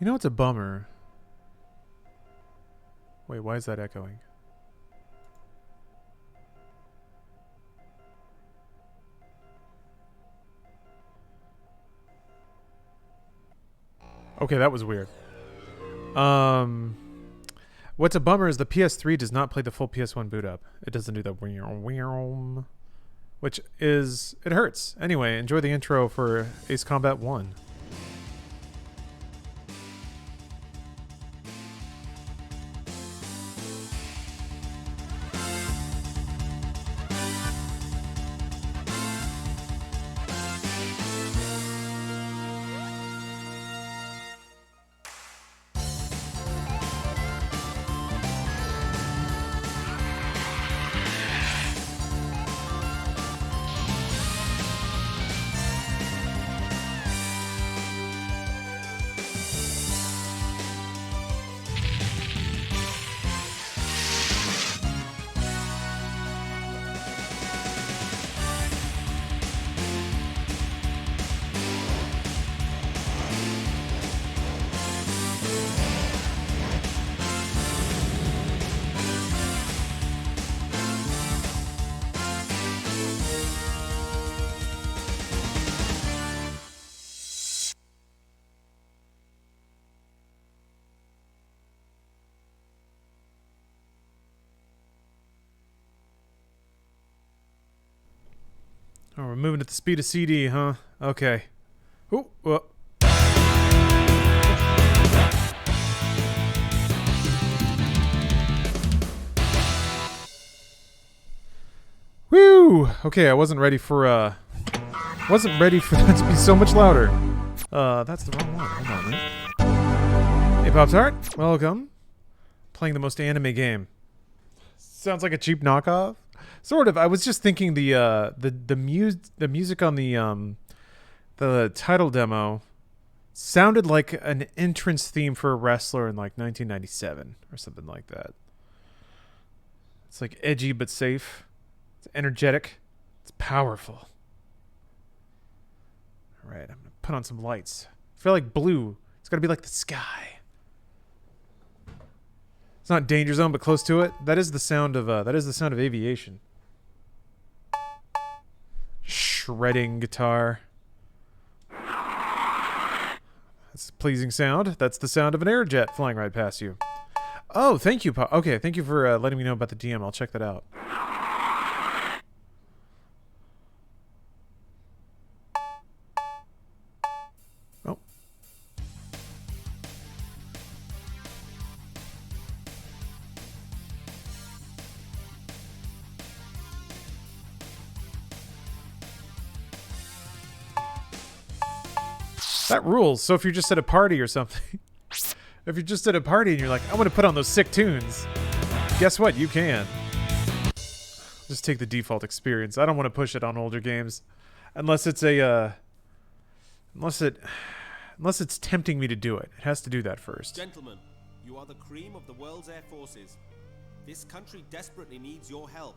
You know, it's a bummer. Wait, why is that echoing? Okay, that was weird. What's a bummer is the PS3 does not play the full PS1 boot up. It doesn't do the which is it hurts. Anyway, enjoy the intro for Ace Combat 1. Oh, we're moving at the speed of CD, huh? Okay. Ooh, whoa. Woo! Okay, I wasn't ready for that to be so much louder. That's the wrong one. Hold on, man. Hey, Pop-Tart. Welcome. Playing the most anime game. Sounds like a cheap knockoff. Sort of. I was just thinking the music on the title demo sounded like an entrance theme for a wrestler in like 1997 or something like that. It's like edgy but safe. It's energetic. It's powerful. All right, I'm gonna put on some lights. I feel like blue. It's gotta be like the sky. It's not danger zone, but close to it. That is the sound of aviation. Shredding guitar. That's a pleasing sound. That's the sound of an airjet flying right past you. Oh, thank you, okay, thank you for letting me know about the DM. I'll check that out. Oh. That rules. So if you're just at a party or something, if you're just at a party and you're like, I want to put on those sick tunes, guess what? You can. Just take the default experience. I don't want to push it on older games, unless it's unless it's tempting me to do it. It has to do that first. Gentlemen, you are the cream of the world's air forces. This country desperately needs your help.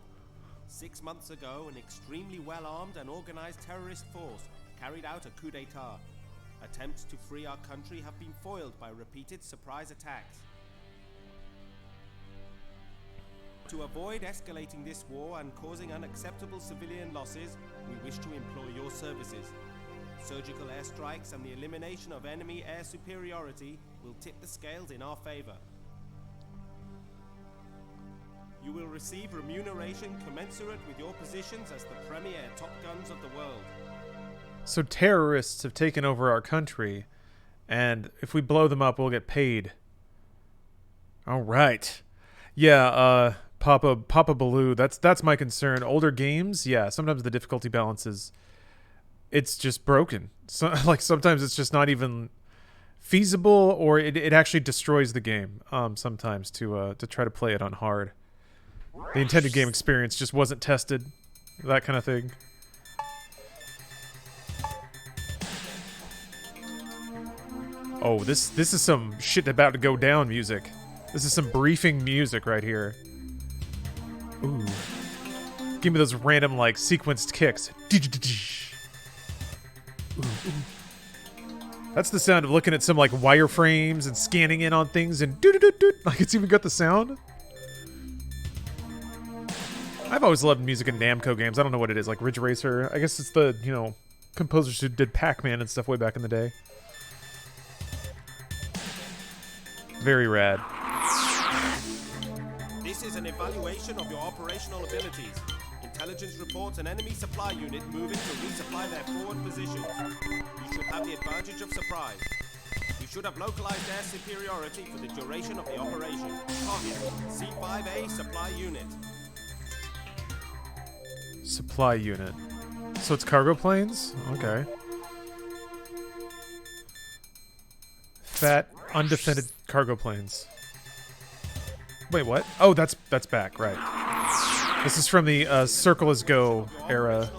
6 months ago, an extremely well-armed and organized terrorist force carried out a coup d'etat. Attempts to free our country have been foiled by repeated surprise attacks. To avoid escalating this war and causing unacceptable civilian losses, we wish to employ your services. Surgical airstrikes and the elimination of enemy air superiority will tip the scales in our favor. You will receive remuneration commensurate with your positions as the premier top guns of the world. So terrorists have taken over our country, and if we blow them up, we'll get paid. All right. Yeah, Papa Baloo, that's my concern. Older games, yeah, sometimes the difficulty balance it's just broken. So, like, sometimes it's just not even feasible, or it actually destroys the game, sometimes, to try to play it on hard. The intended game experience just wasn't tested, that kind of thing. Oh, this is some shit about to go down music. This is some briefing music right here. Ooh. Give me those random, like, sequenced kicks. Ooh, ooh. That's the sound of looking at some like wireframes and scanning in on things and doo-doo-doo-doo. Like it's even got the sound. I've always loved music in Namco games. I don't know what it is, like Ridge Racer. I guess it's the, you know, composers who did Pac-Man and stuff way back in the day. Very rad. This is an evaluation of your operational abilities. Intelligence reports an enemy supply unit moving to resupply their forward positions. You should have the advantage of surprise. You should have localized air superiority for the duration of the operation. Target, C5A supply unit. Supply unit. So it's cargo planes? Okay. Fat, undefended cargo planes. Wait, what? Oh, that's back, right. This is from the Circle is Go era.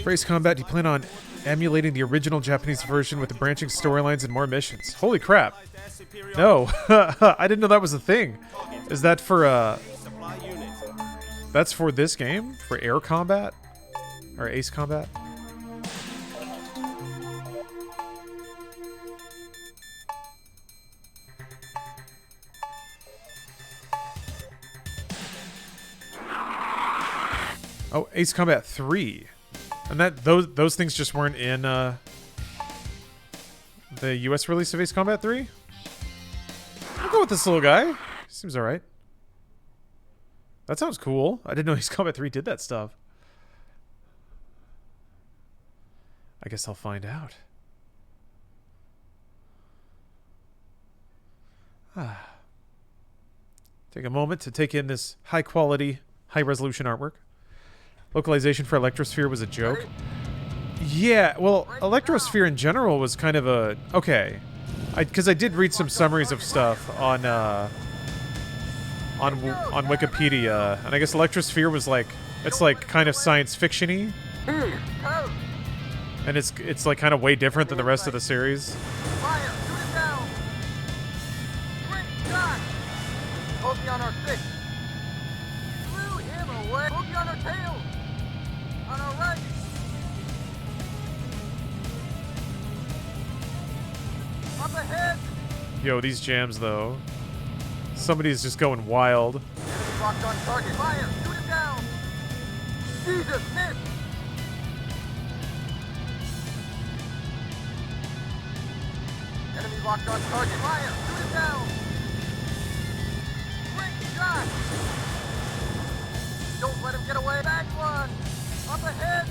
For Ace Combat, you plan on emulating the original Japanese version with the branching storylines and more missions. Holy crap. No. I didn't know that was a thing. Is that for, that's for this game? For Air Combat? Or Ace Combat? Oh, Ace Combat 3. And that those things just weren't in the US release of Ace Combat 3? I'll go with this little guy. Seems alright. That sounds cool. I didn't know Ace Combat 3 did that stuff. I guess I'll find out. Take a moment to take in this high quality, high resolution artwork. Localization for Electrosphere was a joke. Yeah, well, Electrosphere in general was kind of a... Okay. Because I did read some summaries of stuff on Wikipedia, and I guess Electrosphere was like... It's like kind of science fiction-y. And it's like kind of way different than the rest of the series. Focus on our six. Blew him away. Focus on our tail. On our right. Up ahead. Yo, these jams though. Somebody's just going wild. Enemy locked on target. Fire. Shoot him down. Jesus, miss. Enemy locked on target. Fire. Shoot him down. Shot. Don't let him get away. Back one. Up ahead.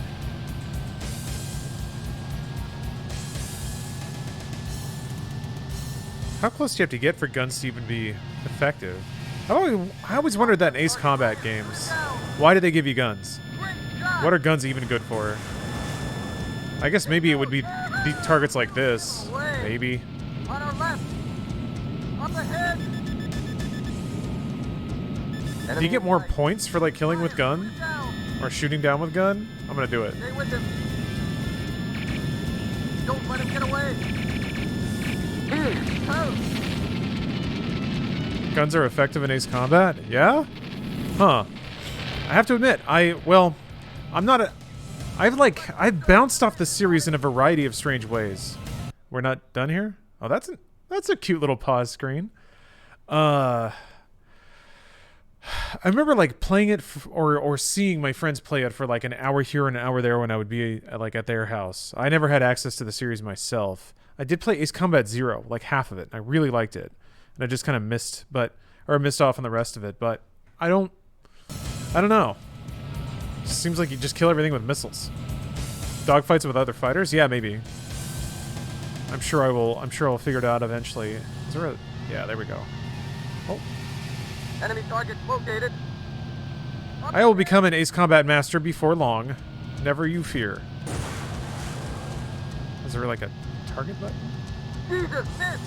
How close do you have to get for guns to even be effective? I always wondered that in Ace Combat games. Why do they give you guns? What are guns even good for? I guess maybe it would be the targets like this. Maybe. On our left. Up ahead. Do you get more points for like killing with gun? Or shooting down with gun? I'm gonna do it. Stay with him. Don't let him get away. Guns are effective in Ace Combat? Yeah? Huh. I have to admit, I've bounced off the series in a variety of strange ways. We're not done here? Oh, that's a cute little pause screen. I remember like playing it or seeing my friends play it for like an hour here and an hour there when I would be like at their house. I never had access to the series myself. I did play Ace Combat 0, like half of it. And I really liked it. And I just kind of missed off on the rest of it, but I don't know. It seems like you just kill everything with missiles. Dogfights with other fighters? Yeah, maybe. I'm sure I'll figure it out eventually. Is there a... Yeah, there we go. Oh. Enemy target located. I will become an Ace Combat master before long. Never you fear. Is there like a target button? Jesus, miss!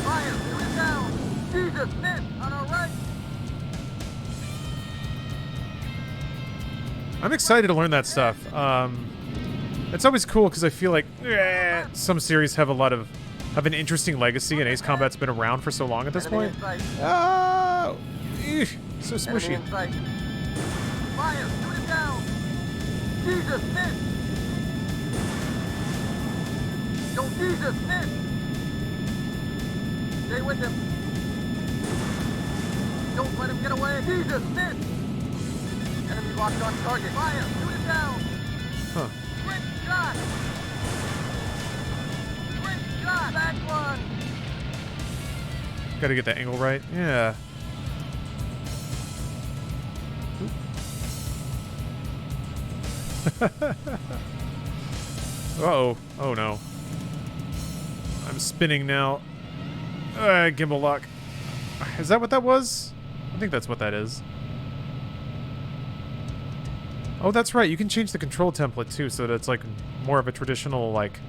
Fire, shoot it down! Jesus, miss! On our right! I'm excited to learn that stuff. It's always cool because I feel like some series have an interesting legacy, and Ace Combat's been around for so long at this point. Oh, so smushy. Fire, shoot it down! Jesus, miss! Don't Jesus, miss! Stay with him. Don't let him get away. Jesus, miss! Enemy locked on target. Fire! Shoot him down! Huh. Great shot! Great shot! Back one! Gotta get the angle right. Yeah. Uh-oh. Oh, no. I'm spinning now. Gimbal lock. Is that what that was? I think that's what that is. Oh, that's right. You can change the control template, too, so that it's, like, more of a traditional, like,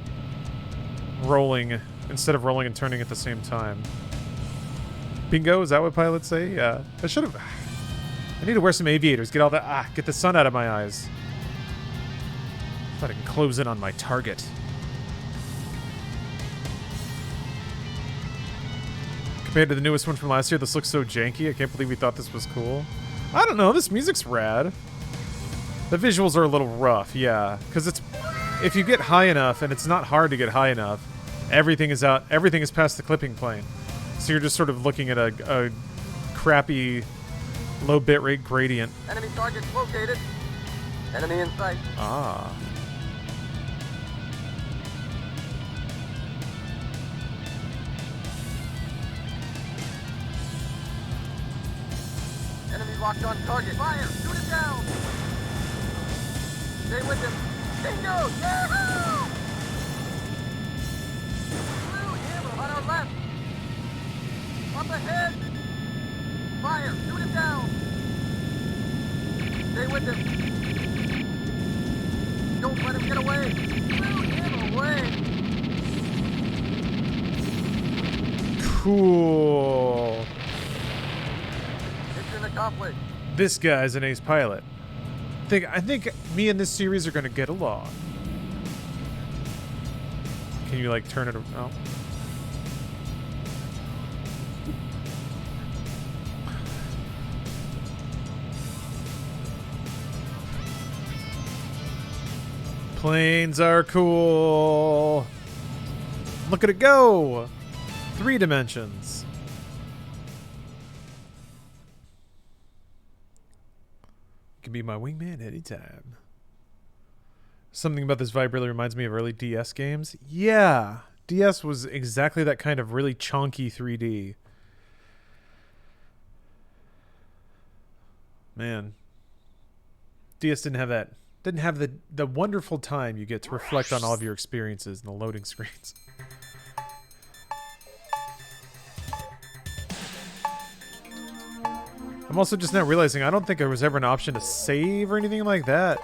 rolling, instead of rolling and turning at the same time. Bingo? Is that what pilots say? Yeah. I should have... I need to wear some aviators. Get all the... get the sun out of my eyes. So I can close in on my target. Compared to the newest one from last year, this looks so janky. I can't believe we thought this was cool. I don't know. This music's rad. The visuals are a little rough, yeah. Because it's... If you get high enough, and it's not hard to get high enough, everything is out... Everything is past the clipping plane. So you're just sort of looking at a crappy low bitrate gradient. Enemy target located. Enemy in sight. Ah. Enemy locked on target. Fire! Shoot him down! Stay with him. Bingo! Yahoo! Blue him on our left. Up ahead! Fire! Shoot him down! Stay with him. Don't let him get away. Shoot him away. Cool. Mission accomplished. This guy's an ace pilot. I think me and this series are gonna get along. Can you like turn it? Oh. Planes are cool. Look at it go. 3 dimensions. You can be my wingman anytime. Something about this vibe really reminds me of early DS games. Yeah. DS was exactly that kind of really chunky 3D. Man. DS didn't have that. Didn't have the wonderful time you get to reflect on all of your experiences in the loading screens. I'm also just now realizing I don't think there was ever an option to save or anything like that.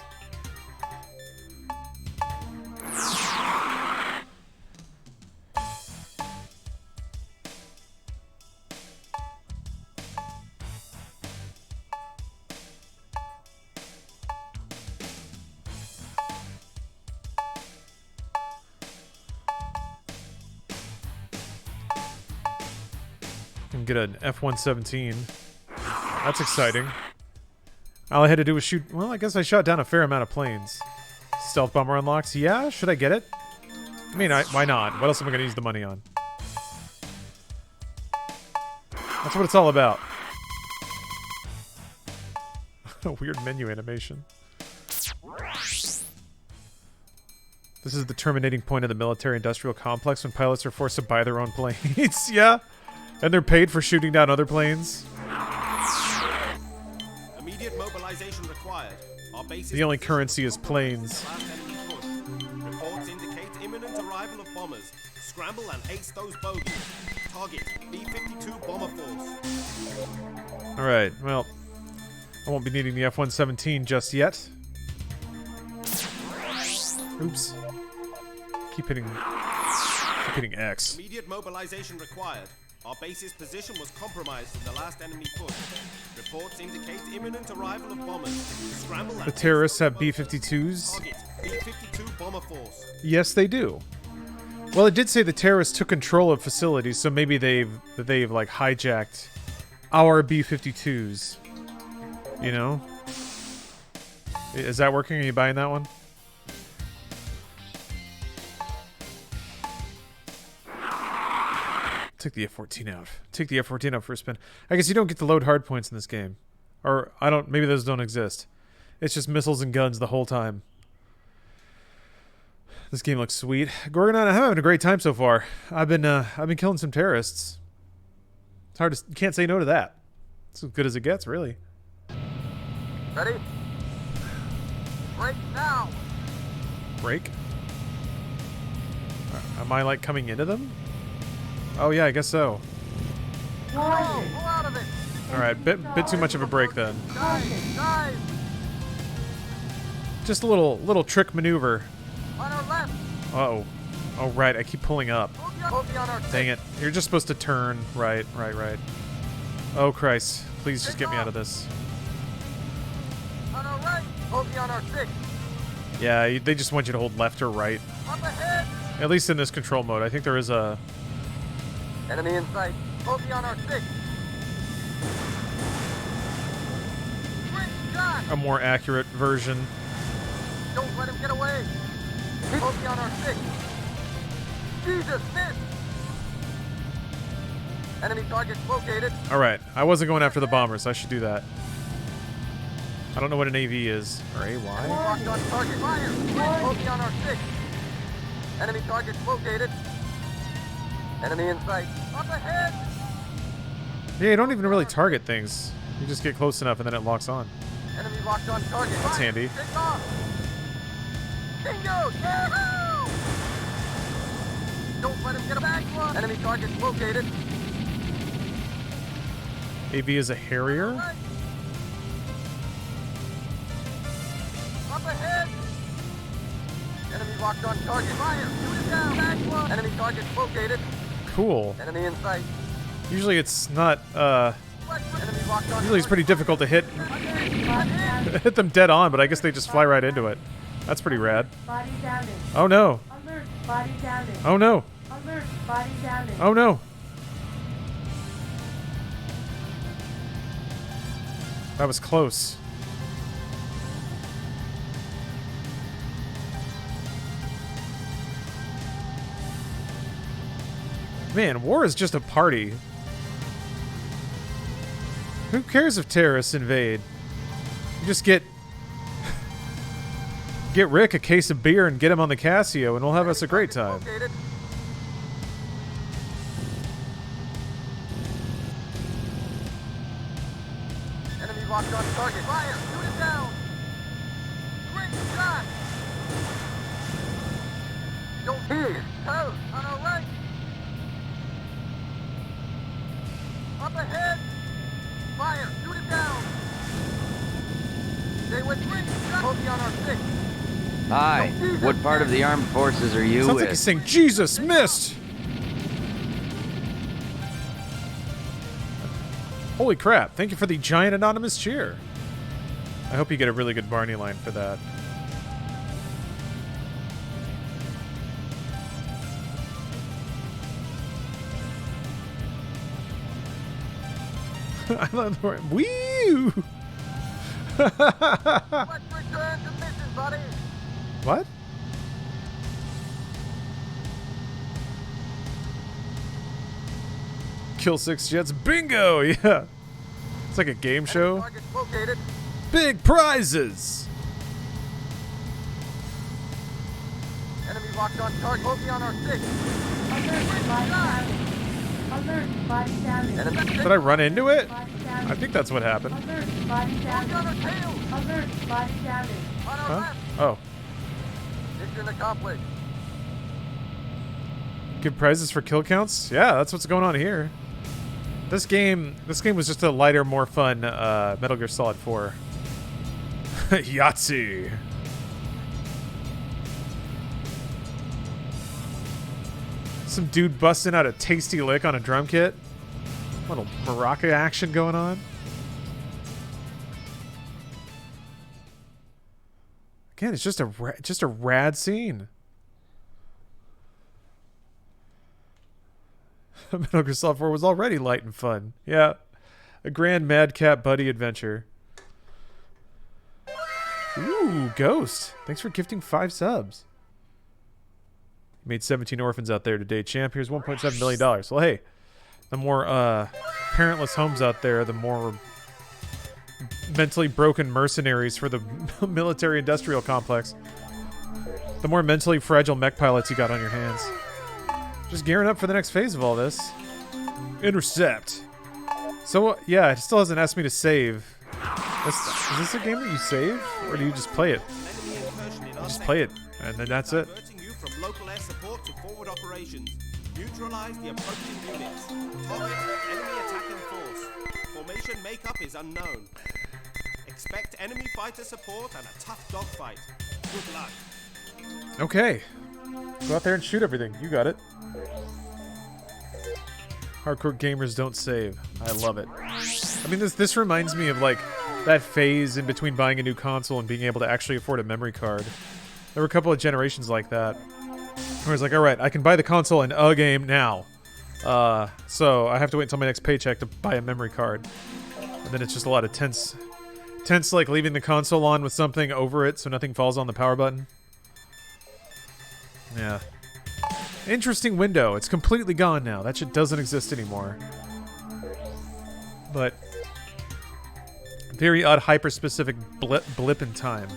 Can get an F-117. That's exciting. All I had to do was shoot... Well, I guess I shot down a fair amount of planes. Stealth bomber unlocks. Yeah, should I get it? I mean, why not? What else am I going to use the money on? That's what it's all about. A weird menu animation. This is the terminating point of the military-industrial complex when pilots are forced to buy their own planes. Yeah. And they're paid for shooting down other planes. Immediate mobilization required. Our base The only currency is planes. Reports indicate imminent arrival of bombers. Scramble and ace those bogies. Target B-52 bomber force. Alright, well, I won't be needing the F-117 just yet. Oops. Keep hitting X. Immediate mobilization required. Our base's position was compromised in the last enemy push. Reports indicate imminent arrival of bombers. Scramble and The terrorists have B-52s. target B-52 bomber force. Yes, they do. Well, it did say the terrorists took control of facilities, so maybe they've like hijacked our B-52s. You know? Is that working? Are you buying that one? Take the F-14 out. Take the F-14 out for a spin. I guess you don't get to load hard points in this game. Or, I don't... Maybe those don't exist. It's just missiles and guns the whole time. This game looks sweet. Gorgonon, I'm having a great time so far. I've been killing some terrorists. It's hard to... You can't say no to that. It's as good as it gets, really. Ready? Break now. Break? Am I, like, coming into them? Oh, yeah, I guess so. Pull out of it. Alright, bit too much of a break, then. Dive. Just a little trick maneuver. On our left. Uh-oh. Oh, right, I keep pulling up. Bogey on our Dang it. You're just supposed to turn. Right. Oh, Christ. Please just get me out of this. On our right. Bogey on our 6. Yeah, they just want you to hold left or right. Up ahead. At least in this control mode. I think there is a... Enemy in sight. Bogey on our 6. Quick shot. a more accurate version. Don't let him get away. Bogey on our 6. Jesus, miss. Enemy target located. Alright, I wasn't going after the bombers. I should do that. I don't know what an AV is. Or AY? Locked on target. Fire. Bogey on our 6. Enemy target located. Enemy in sight. Up ahead. Yeah, you don't even really target things. You just get close enough and then it locks on. Enemy locked on target. That's Fire. handy. Take off. Bingo! Yahoo! Don't let him get a back one. Enemy target located. AV is a Harrier? Right. Up ahead. Enemy locked on target. Fire. Shoot it down. Back one. Enemy target located. Cool. Enemy in sight. Usually it's not, Enemy locked on usually it's pretty difficult to hit Ahead. hit them dead on, but I guess they just fly right into it. That's pretty rad. Body damage. Oh no. Alert. Body damage. Oh no. Alert. Body damage. Oh no. That was close. Man, war is just a party. Who cares if terrorists invade? You just get Rick a case of beer and get him on the Casio and we'll have us a great time. Located. Enemy locked on target. Fire! Shoot it down! Quick shot! Don't here! Close! On our right! Up ahead! Fire! Shoot it down! Stay with quick shot! Bogey on our 6. Hi, what part of the armed forces are you Sounds with? like he's saying, Jesus, missed! Holy crap, thank you for the giant anonymous cheer. I hope you get a really good Barney line for that. I love the word. Woo! Let's return to mission, buddy! What? Kill 6 jets. Bingo! Yeah. It's like a game show. Target located. Big prizes! Enemy locked on target. Bogey on our 6. Alert. Body damage. Alert. Body damage. Enemy Did I run into it? Body I damage. think that's what happened. Alert. Body Bogey on our damage. tail! Alert. Body damage. On our Huh? left! Oh. Mission accomplished. Good prizes for kill counts? Yeah, that's what's going on here. This game was just a lighter, more fun Metal Gear Solid 4. Yahtzee. Some dude busting out a tasty lick on a drum kit. Little maraca action going on. Again, it's just a rad scene. Metal Gear Solid 4 was already light and fun. Yeah. A grand madcap buddy adventure. Ooh, Ghost. Thanks for gifting 5 subs. You made 17 orphans out there today, champ. Here's $1.7 million. Well, hey, The more parentless homes out there, the more mentally broken mercenaries for the military-industrial complex. The more mentally fragile mech pilots you got on your hands. Just gearing up for the next phase of all this. Intercept. So, yeah, it still hasn't asked me to save. Is this a game that you save? Or do you just play it? Enemy incursion in our Just sector. play it, and then that's it. Diverting you from local air support to forward operations. Neutralize the approaching units. Target enemy attacking force. Formation makeup is unknown. Expect enemy fighter support and a tough dogfight. Good luck. Okay. Go out there and shoot everything. You got it. Hardcore gamers don't save. I love it. I mean, this reminds me of, like, that phase in between buying a new console and being able to actually afford a memory card. There were a couple of generations like that. Where it's like, alright, I can buy the console and a game now. So I have to wait until my next paycheck to buy a memory card. And then it's just a lot of tense, like, leaving the console on with something over it so nothing falls on the power button. Yeah. Interesting window. It's completely gone now. That shit doesn't exist anymore. But very odd, hyper-specific blip in time.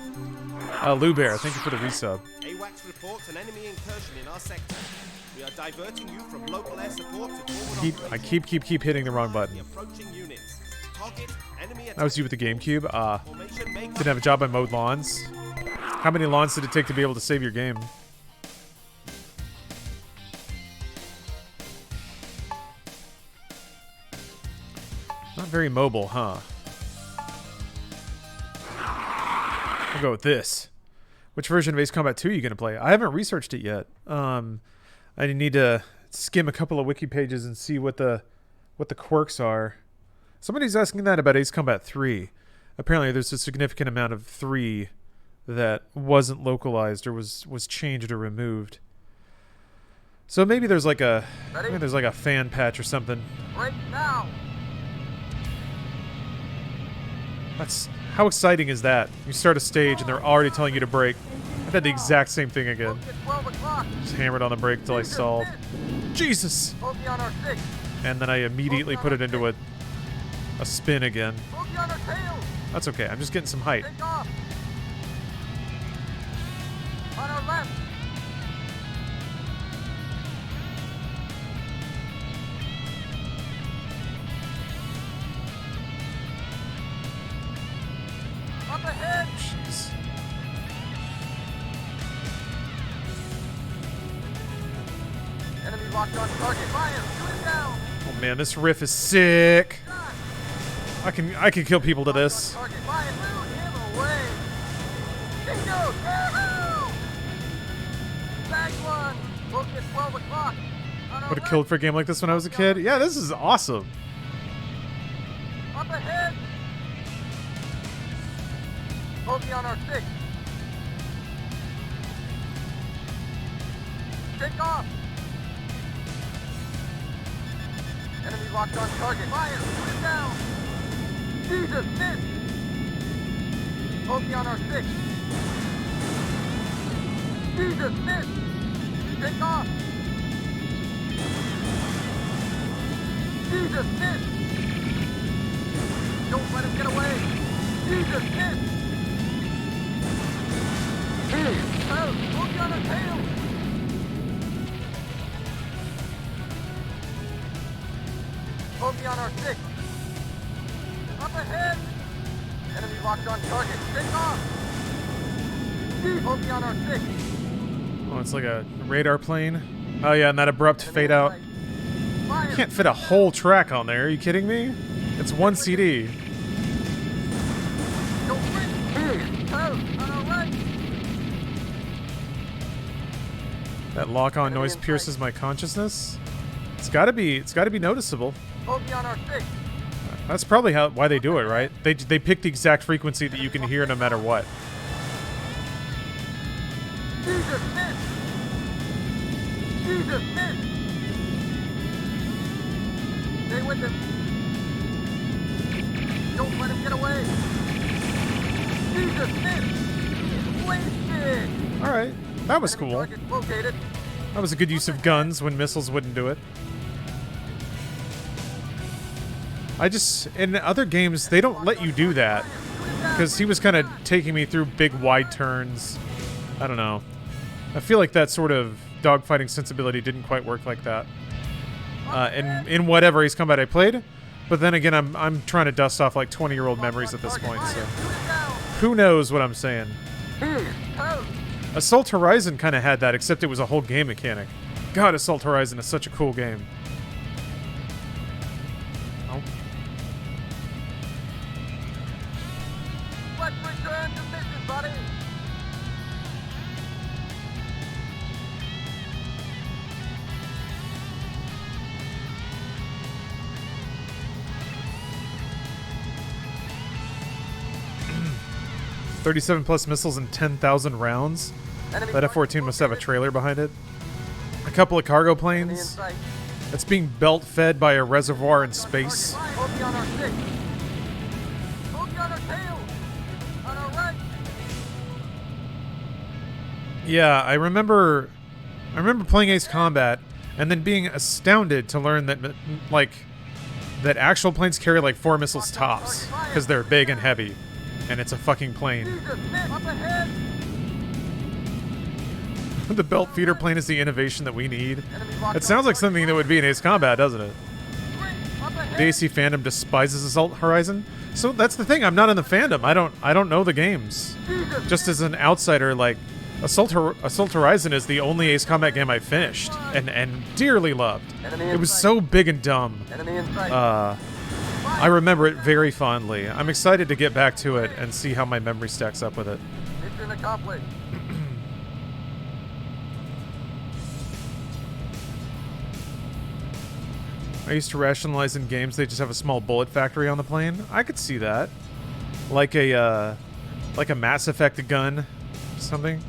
Lou Bear, thank you for the resub. AWACS reports an enemy incursion in our sector. We are diverting you from local air support to forward I operations. keep hitting the wrong button. The approaching units. Target enemy That was you with the GameCube. Formation makeup. Didn't have a job. I mowed lawns. How many lawns did it take to be able to save your game? Not very mobile, huh? I'll go with this. Which version of Ace Combat 2 are you going to play? I haven't researched it yet. I need to skim a couple of wiki pages and see what the quirks are. Somebody's asking that about Ace Combat 3. Apparently there's a significant amount of 3 that wasn't localized or was changed or removed. So maybe there's like a fan patch or something. Break now. That's how exciting is that? You start a stage and they're already telling you to brake. I did the exact same thing again. Focus 12 o'clock. Just hammered on the brake till I stalled. Jesus! Focus on our 6. And then I immediately put it into a spin again. Focus on our tail. That's okay. I'm just getting some height. Take off. On our left. Up ahead. Jeez. Enemy locked on target. Fire. Shoot it down. Oh man, this riff is sick. I can kill people to this. Target. Fire. Shoot him away. Bingo. Yahoo! Tag one. Focus 12 o'clock. On our Would have left. killed for a game like this when I was a kid. Yeah, this is awesome. Up ahead. Focus on our 6. Take off. Enemy locked on target. Fire. Shoot it down. Jesus, miss. Focus on our 6. Jesus, miss. Take off. Jesus, miss. Don't let him get away. Jesus, miss. Oh, focus on our tail. Focus on our 6. Up ahead. Enemy locked on target. Take off. Focus on our 6. Oh, it's like a radar plane. Oh yeah, and that abrupt fade out. Fire. You can't fit a whole track on there. Are you kidding me? It's one CD. Don't win. Oh, on our right. That lock-on noise pierces my consciousness. It's gotta be noticeable. Focus on our 6. That's probably why they do it, right? They pick the exact frequency that you can hear no matter what. Jesus, miss. Jesus, miss. Stay with him. Don't let him get away. Jesus, miss. Wasted. All right, that was cool. Target located. That was a good use of guns when missiles wouldn't do it. In other games, they don't let you do that. Because he was kind of taking me through big, wide turns. I don't know. I feel like that sort of dogfighting sensibility didn't quite work like that. In whatever Ace Combat I played. But then again, I'm trying to dust off like 20-year-old memories at this point, so who knows what I'm saying. Assault Horizon kind of had that, except it was a whole game mechanic. God, Assault Horizon is such a cool game. Oh. Let's return to mission, buddy. +37 missiles and 10,000 rounds. Enemy That F-14 must have a trailer behind it. A couple of cargo enemy in planes. sight. It's being belt fed by a reservoir in space. Bogey on our six. Bogey on our tail. On our right. Yeah, I remember playing Ace Combat and then being astounded to learn that that actual planes carry like 4 missiles tops because they're big and heavy, and it's a fucking plane. Jesus, up ahead. The belt feeder plane is the innovation that we need. Enemy locked It sounds like on something that would be in Ace Combat, doesn't it? three. Up ahead. The AC fandom despises Assault Horizon. So that's the thing. I'm not in the fandom. I don't know the games. Jesus. Just as an outsider, like Assault Horizon is the only Ace Combat game I finished and dearly loved. Enemy in It was sight. so big and dumb. Enemy in sight. I remember it very fondly. I'm excited to get back to it and see how my memory stacks up with it. Mission accomplished. I used to rationalize in games they just have a small bullet factory on the plane. I could see that, like a Mass Effect gun, or something.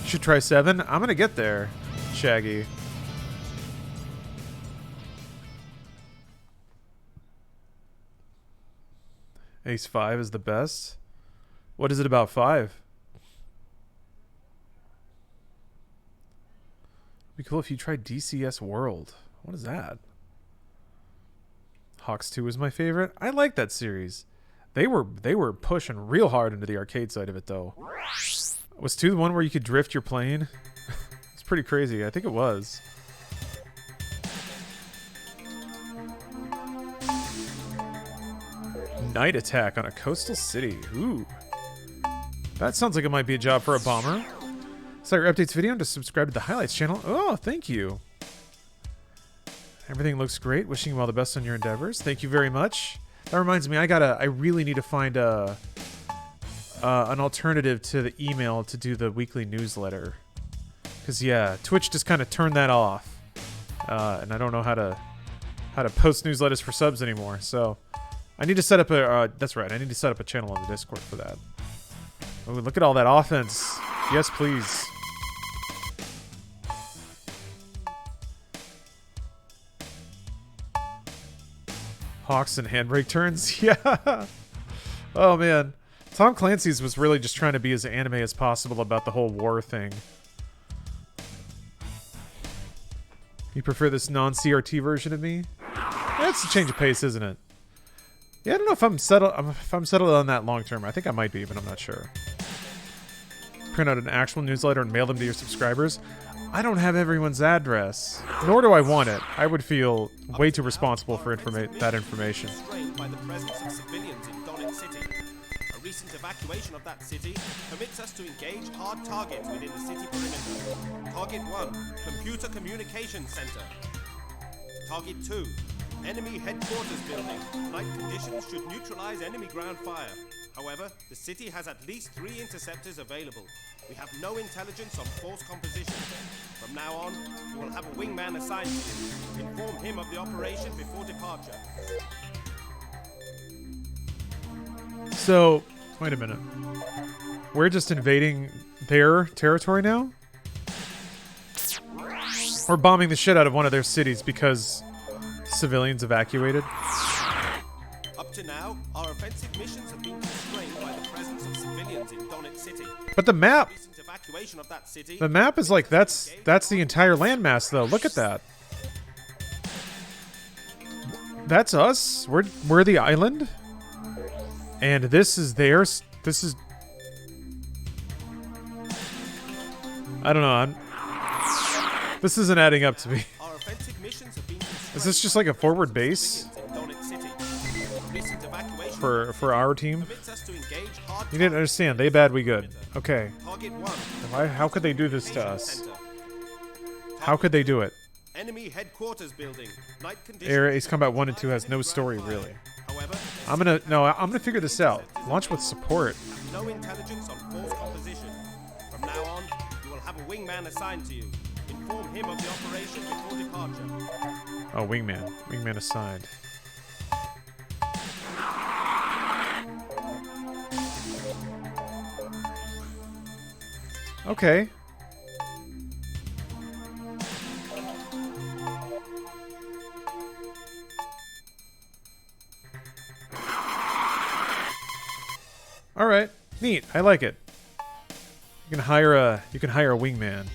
Should try 7. I'm gonna get there, Shaggy. Ace 5 is the best. What is it about 5? It'd be cool if you tried DCS World. What is that? Hawks 2 is my favorite. I like that series. They were pushing real hard into the arcade side of it though. Was 2 the one where you could drift your plane? It's pretty crazy. I think it was. Night attack on a coastal city. Ooh. That sounds like it might be a job for a bomber. Saw your updates video and just subscribe to the highlights channel. Oh, thank you. Everything looks great. Wishing you all the best on your endeavors. Thank you very much. That reminds me, I really need to find an alternative to the email to do the weekly newsletter. Cause yeah, Twitch just kind of turned that off, and I don't know how to post newsletters for subs anymore. So I need to set up a. That's right. I need to set up a channel on the Discord for that. Oh, look at all that offense. Yes, please. Hawks and handbrake turns? Yeah. Oh, man. Tom Clancy's was really just trying to be as anime as possible about the whole war thing. You prefer this non-CRT version of me? That's a change of pace, isn't it? Yeah, I don't know if I'm settled on that long term. I think I might be, but I'm not sure. Print out an actual newsletter and mail them to your subscribers. I don't have everyone's address, nor do I want it. I would feel way too responsible for that information. Constrained by the presence of civilians in Donetsk City. A recent evacuation of that city permits us to engage hard targets within the city perimeter. Target 1, Computer Communications Center. Target 2, Enemy Headquarters Building. Night conditions should neutralize enemy ground fire. However, the city has at least 3 interceptors available. We have no intelligence on force composition. From now on, you will have a wingman assigned to you. Inform him of the operation before departure. So, wait a minute. We're just invading their territory now? We're bombing the shit out of one of their cities because civilians evacuated? Up to now, our offensive missions have been constrained by the presence of civilians in Donetsk City. But the map, Recent evacuation of that city. the map is like, that's the entire landmass though. Look at that. That's us. We're the island. And this is theirs. This is... I don't know. This isn't adding up to me. Our offensive missions have been Is this just like a forward base for our team? You didn't understand. They bad, we good. Okay. Target 1. How could they do this to us? How could they do it? Enemy headquarters building. Night conditions. Air Ace Combat 1 and 2 has no story, really. However, I'm gonna figure this out. Launch with support. no intelligence on force composition. From now on, you will have a wingman assigned to you. Inform him of the operation before departure. Oh, wingman. Wingman assigned. Okay. All right, neat. I like it. You can hire a wingman.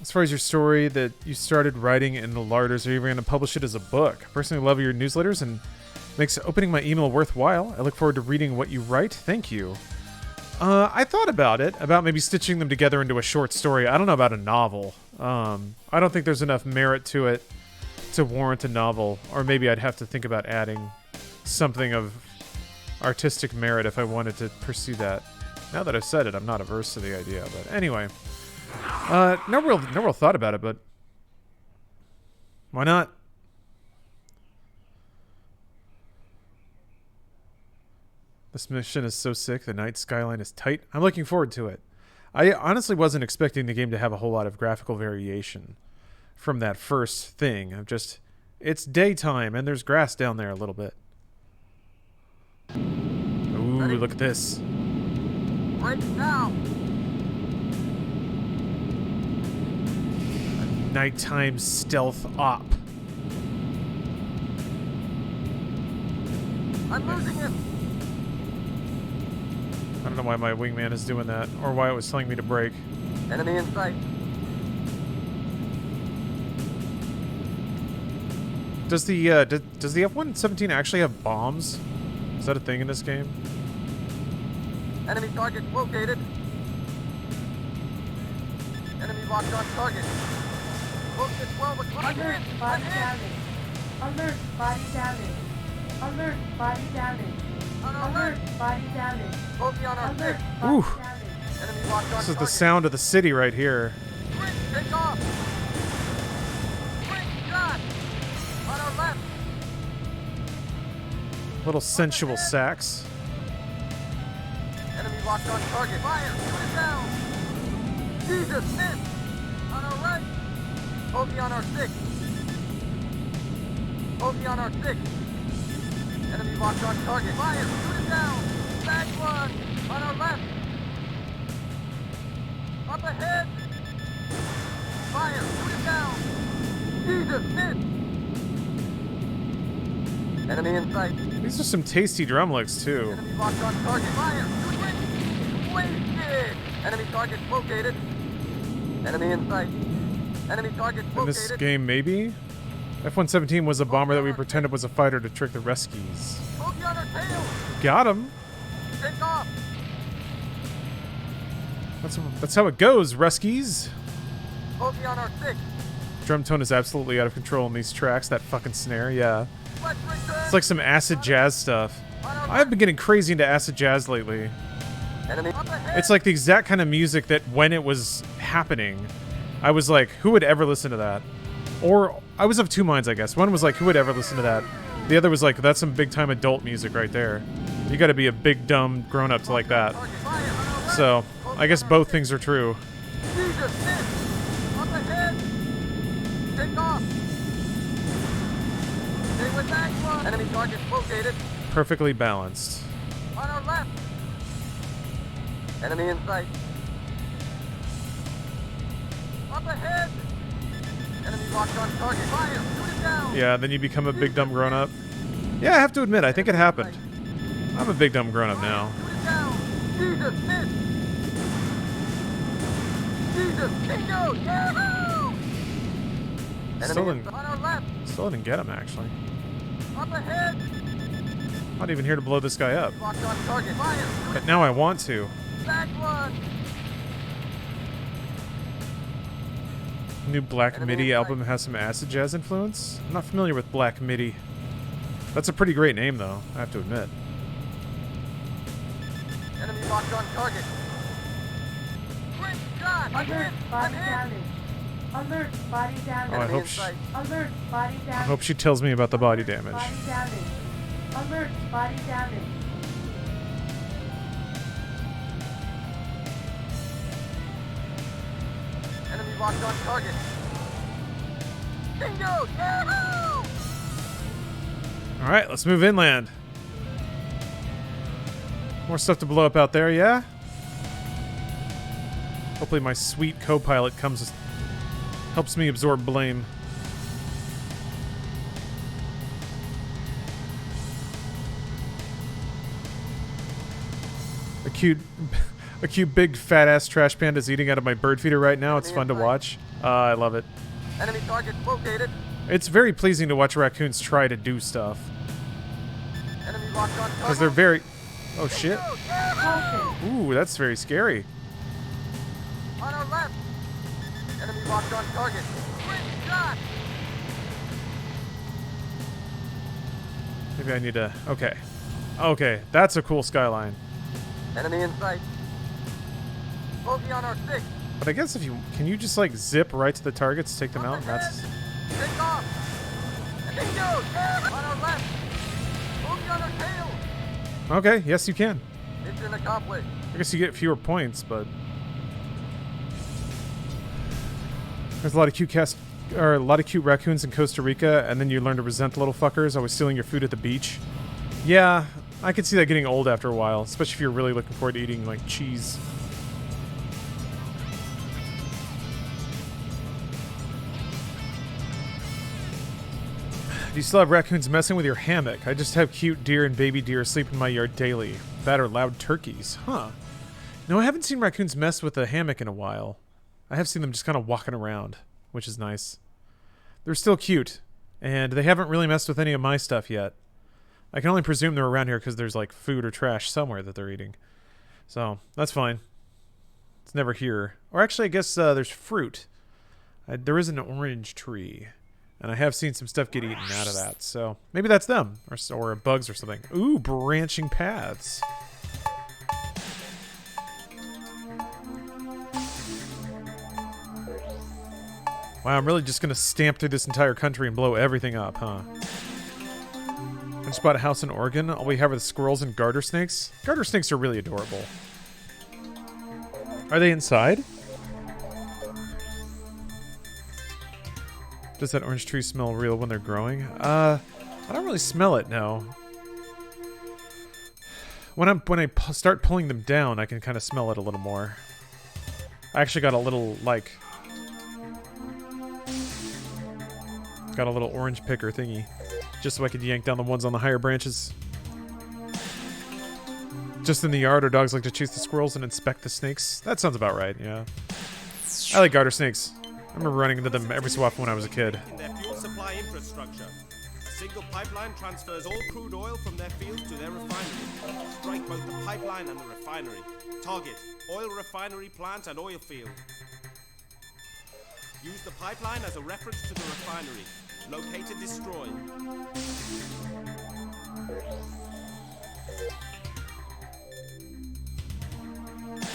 As far as your story that you started writing in the larders, are you even going to publish it as a book? I personally love your newsletters and makes opening my email worthwhile. I look forward to reading what you write. Thank you. I thought about it, about maybe stitching them together into a short story. I don't know about a novel. I don't think there's enough merit to it to warrant a novel. Or maybe I'd have to think about adding something of artistic merit if I wanted to pursue that. Now that I've said it, I'm not averse to the idea. But anyway, no real thought about it, but why not? This mission is so sick. The night skyline is tight. I'm looking forward to it. I honestly wasn't expecting the game to have a whole lot of graphical variation from that first thing. It's daytime and there's grass down there a little bit. Ooh, Ready? look at this. Right now. Nighttime stealth op. I'm losing him. I don't know why my wingman is doing that, or why it was telling me to brake. Enemy in sight. Does the F-117 actually have bombs? Is that a thing in this game? Enemy target located. Enemy locked on target. Focus 12 o'clock. Alert, body damage. Alert, body damage. Alert, body damage. Alert, body damage. Focus on our Alert, six. body Ooh. damage. Enemy locked on This is target. the sound of the city right here. Quick, take off. Quick shot. On our left. Little sensual sax. Enemy locked on target. Fire. Shoot it down. Jesus, miss. On our right. Focus on our six. Focus on our six. Enemy locked on target. Fire. Shoot it down. Back one. On our left. Up ahead. Fire. Shoot it down. Jesus, miss. Enemy in sight. These are some tasty drum licks too. Enemy locked on target. Fire. Shoot it. Wasted. Enemy target located. Enemy in sight. Enemy target In located. this game, maybe? F-117 was a bomber that we pretended was a fighter to trick the Reskies. Focus on our tail. Got him. Take off. That's how it goes, Reskies. Focus on our six. Drum tone is absolutely out of control in these tracks. That fucking snare, yeah. Let's return. It's like some acid jazz stuff. I've been getting crazy into acid jazz lately. Enemy up ahead. It's like the exact kind of music that when it was happening, I was like, who would ever listen to that? Or I was of two minds, I guess. One was like, who would ever listen to that? The other was like, that's some big time adult music right there. You gotta be a big dumb grown up to like that. Target. Fire. On our left. So, I guess both things are true. Jesus, miss. Up ahead. Take off. Stay with that one. Enemy target located. Perfectly balanced. On our left. Enemy in sight. Up ahead. Enemy locked on target. Fire. Shoot it down. Yeah, then you become a big dumb grown up. Yeah, I have to admit, I think it happened. I'm a big dumb grown up now. Shoot it down. Jesus, miss. Jesus, bingo. Yahoo! Still Enemy in- on our left. Still didn't get him, actually. Up ahead! I'm not even here to blow this guy up. Locked on target. Fire! But now I want to. Back one! New Black Enemy Midi in sight. album has some acid jazz influence. I'm not familiar with Black Midi. That's a pretty great name, though, I have to admit. Enemy locked on target. Quick shot! I'm Alert, hit! I'm body hit! damage. Alert, body damage. Oh, I Enemy hope in she, sight. Alert, body damage. I hope she tells me about the body damage. Body damage. Alert, body damage. Enemy locked on target. Bingo! Yahoo! All right, let's move inland. More stuff to blow up out there, yeah? Hopefully my sweet co-pilot helps me absorb blame. A cute big fat ass trash panda is eating out of my bird feeder right now. It's fun to watch. I love it. Enemy target located. It's very pleasing to watch raccoons try to do stuff. Enemy locked on target. Because they're very... Oh shit. Yahoo! Ooh, that's very scary. On our left. Enemy locked on target. Quick shot! Maybe I need to... Okay. Okay, that's a cool skyline. Enemy in sight. Bogey on our 6. But I guess if you... Can you just like zip right to the targets, take them out? That's... Take off! Bingo! Yeah! On our left! Bogey on our tail! Okay, yes you can. Mission accomplished. I guess you get fewer points, but... There's a lot of cute raccoons in Costa Rica, and then you learn to resent the little fuckers always stealing your food at the beach. Yeah, I could see that getting old after a while, especially if you're really looking forward to eating, like, cheese. Do you still have raccoons messing with your hammock? I just have cute deer and baby deer sleep in my yard daily. That or loud turkeys. Huh. No, I haven't seen raccoons mess with a hammock in a while. I have seen them just kind of walking around, which is nice. They're still cute, and they haven't really messed with any of my stuff yet. I can only presume they're around here because there's like food or trash somewhere that they're eating. So, that's fine. It's never here. Or actually, I guess there's fruit. There is an orange tree. And I have seen some stuff get eaten out of that, so maybe that's them, or bugs or something. Ooh, branching paths. Wow, I'm really just gonna stamp through this entire country and blow everything up, huh? I just bought a house in Oregon. All we have are the squirrels and garter snakes. Garter snakes are really adorable. Are they inside? Does that orange tree smell real when they're growing? I don't really smell it, no. When I start pulling them down, I can kind of smell it a little more. I actually got a little, like... Got a little orange picker thingy. Just so I could yank down the ones on the higher branches. Just in the yard, our dogs like to chase the squirrels and inspect the snakes. That sounds about right, yeah. I like garter snakes. I remember running into them every so often when I was a kid. Their fuel supply infrastructure. A single pipeline transfers all crude oil from their fields to their refinery. Strike both the pipeline and the refinery. Target: oil refinery plant and oil field. Use the pipeline as a reference to the refinery. Locate and destroy.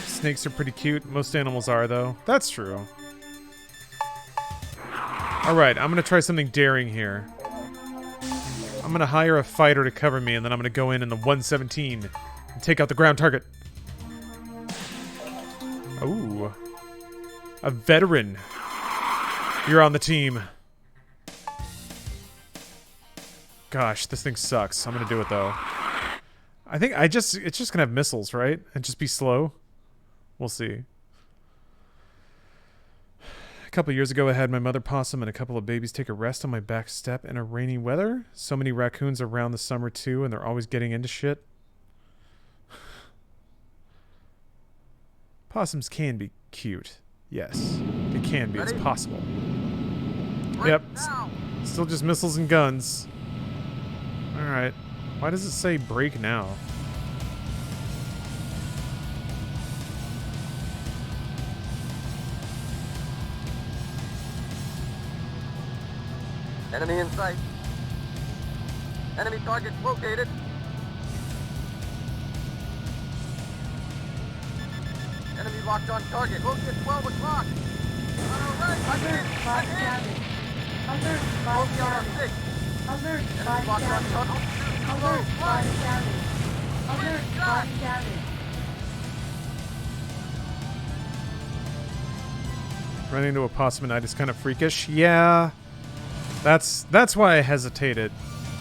Snakes are pretty cute. Most animals are, though. That's true. Alright, I'm gonna try something daring here. I'm gonna hire a fighter to cover me, and then I'm gonna go in the 117 and take out the ground target. Ooh. A veteran. You're on the team. Gosh, this thing sucks. I'm gonna do it, though. I think it's just gonna have missiles, right? And just be slow. We'll see. A couple years ago, I had my mother possum and a couple of babies take a rest on my back step in a rainy weather. So many raccoons around the summer, too, and they're always getting into shit. Possums can be cute. Yes, they can be. It's possible. Right Yep. now. Still just missiles and guns. Alright. Why does it say break now? Enemy in sight. Enemy targets located. Enemy locked on target. Bogey at 12 o'clock. On our right. Alert, body damage. Alert, body Bogey on our damage. 6. Alert, Enemy body locked on damage. target. Alert, body damage. Alert, body damage. Running into a possum at night is kind of freakish. Yeah. That's why I hesitated.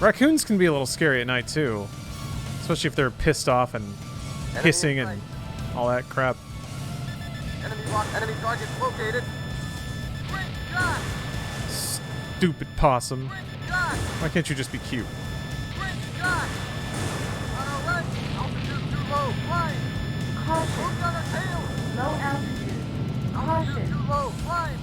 Raccoons can be a little scary at night too. Especially if they're pissed off and Enemy hissing in and sight. all that crap. Enemy locked. Enemy targets located. Great shot. Stupid possum. Great shot. Why can't you just be cute? Great shot. On our right. Altitude too low. Flying. Caution, Bogey on our tail. low altitude. Altitude too Caution, low. Flying.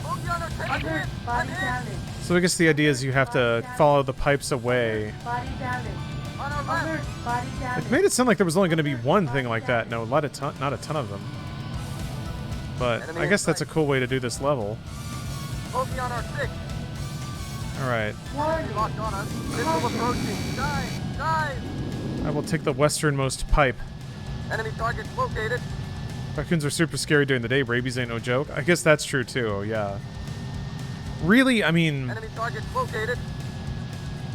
Bogey on our tail. alert, body damage. So I guess the idea is you have to follow the pipes away. Body damage. On our left. Alert, body damage. It made it sound like there was only going to be one thing like that. No, not a ton of them. But I guess that's a cool way to do this level. Bogey on our 6. Alright, Enemy locked on us. Missile approaching. Dive. Dive. I will take the westernmost pipe. Enemy targets located. Raccoons are super scary during the day. Rabies ain't no joke. I guess that's true too, yeah. Really, I mean, Enemy targets located.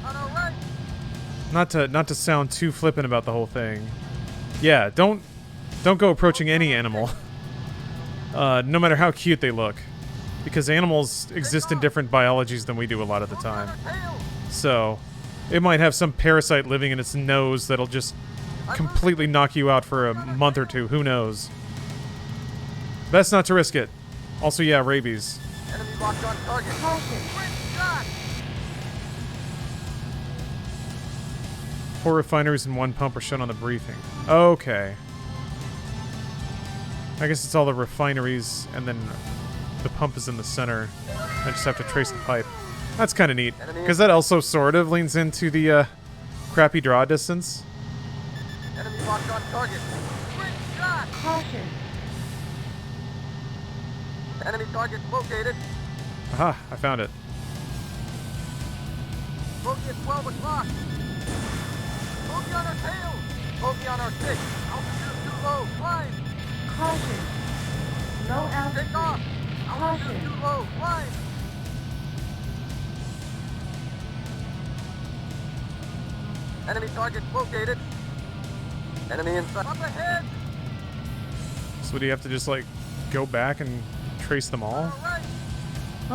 On our right. not to sound too flippant about the whole thing. Yeah, don't go approaching any animal. No matter how cute they look. Because animals exist in different biologies than we do a lot of the Bogey on time. our tail. So, it might have some parasite living in its nose that'll just completely knock you out for a month or two. Who knows? Best not to risk it. Also, yeah, rabies. Enemy locked on target. Caution, Great shot. 4 refineries and 1 pump are shown on the briefing. Okay. I guess it's all the refineries, and then the pump is in the center. I just have to trace the pipe. That's kind of neat. Because that also sort of leans into the crappy draw distance. Enemy locked on target. Great shot. caution, Enemy target located. Aha, I found it. Bogey at 12 o'clock. Bogey on our tail. Bogey on our 6. Altitude too low. Climb. caution, low Take altitude, off. Altitude too low. Climb. Enemy target located. Enemy in sight. Up ahead. So do you have to just, like, go back and trace them all? On our right.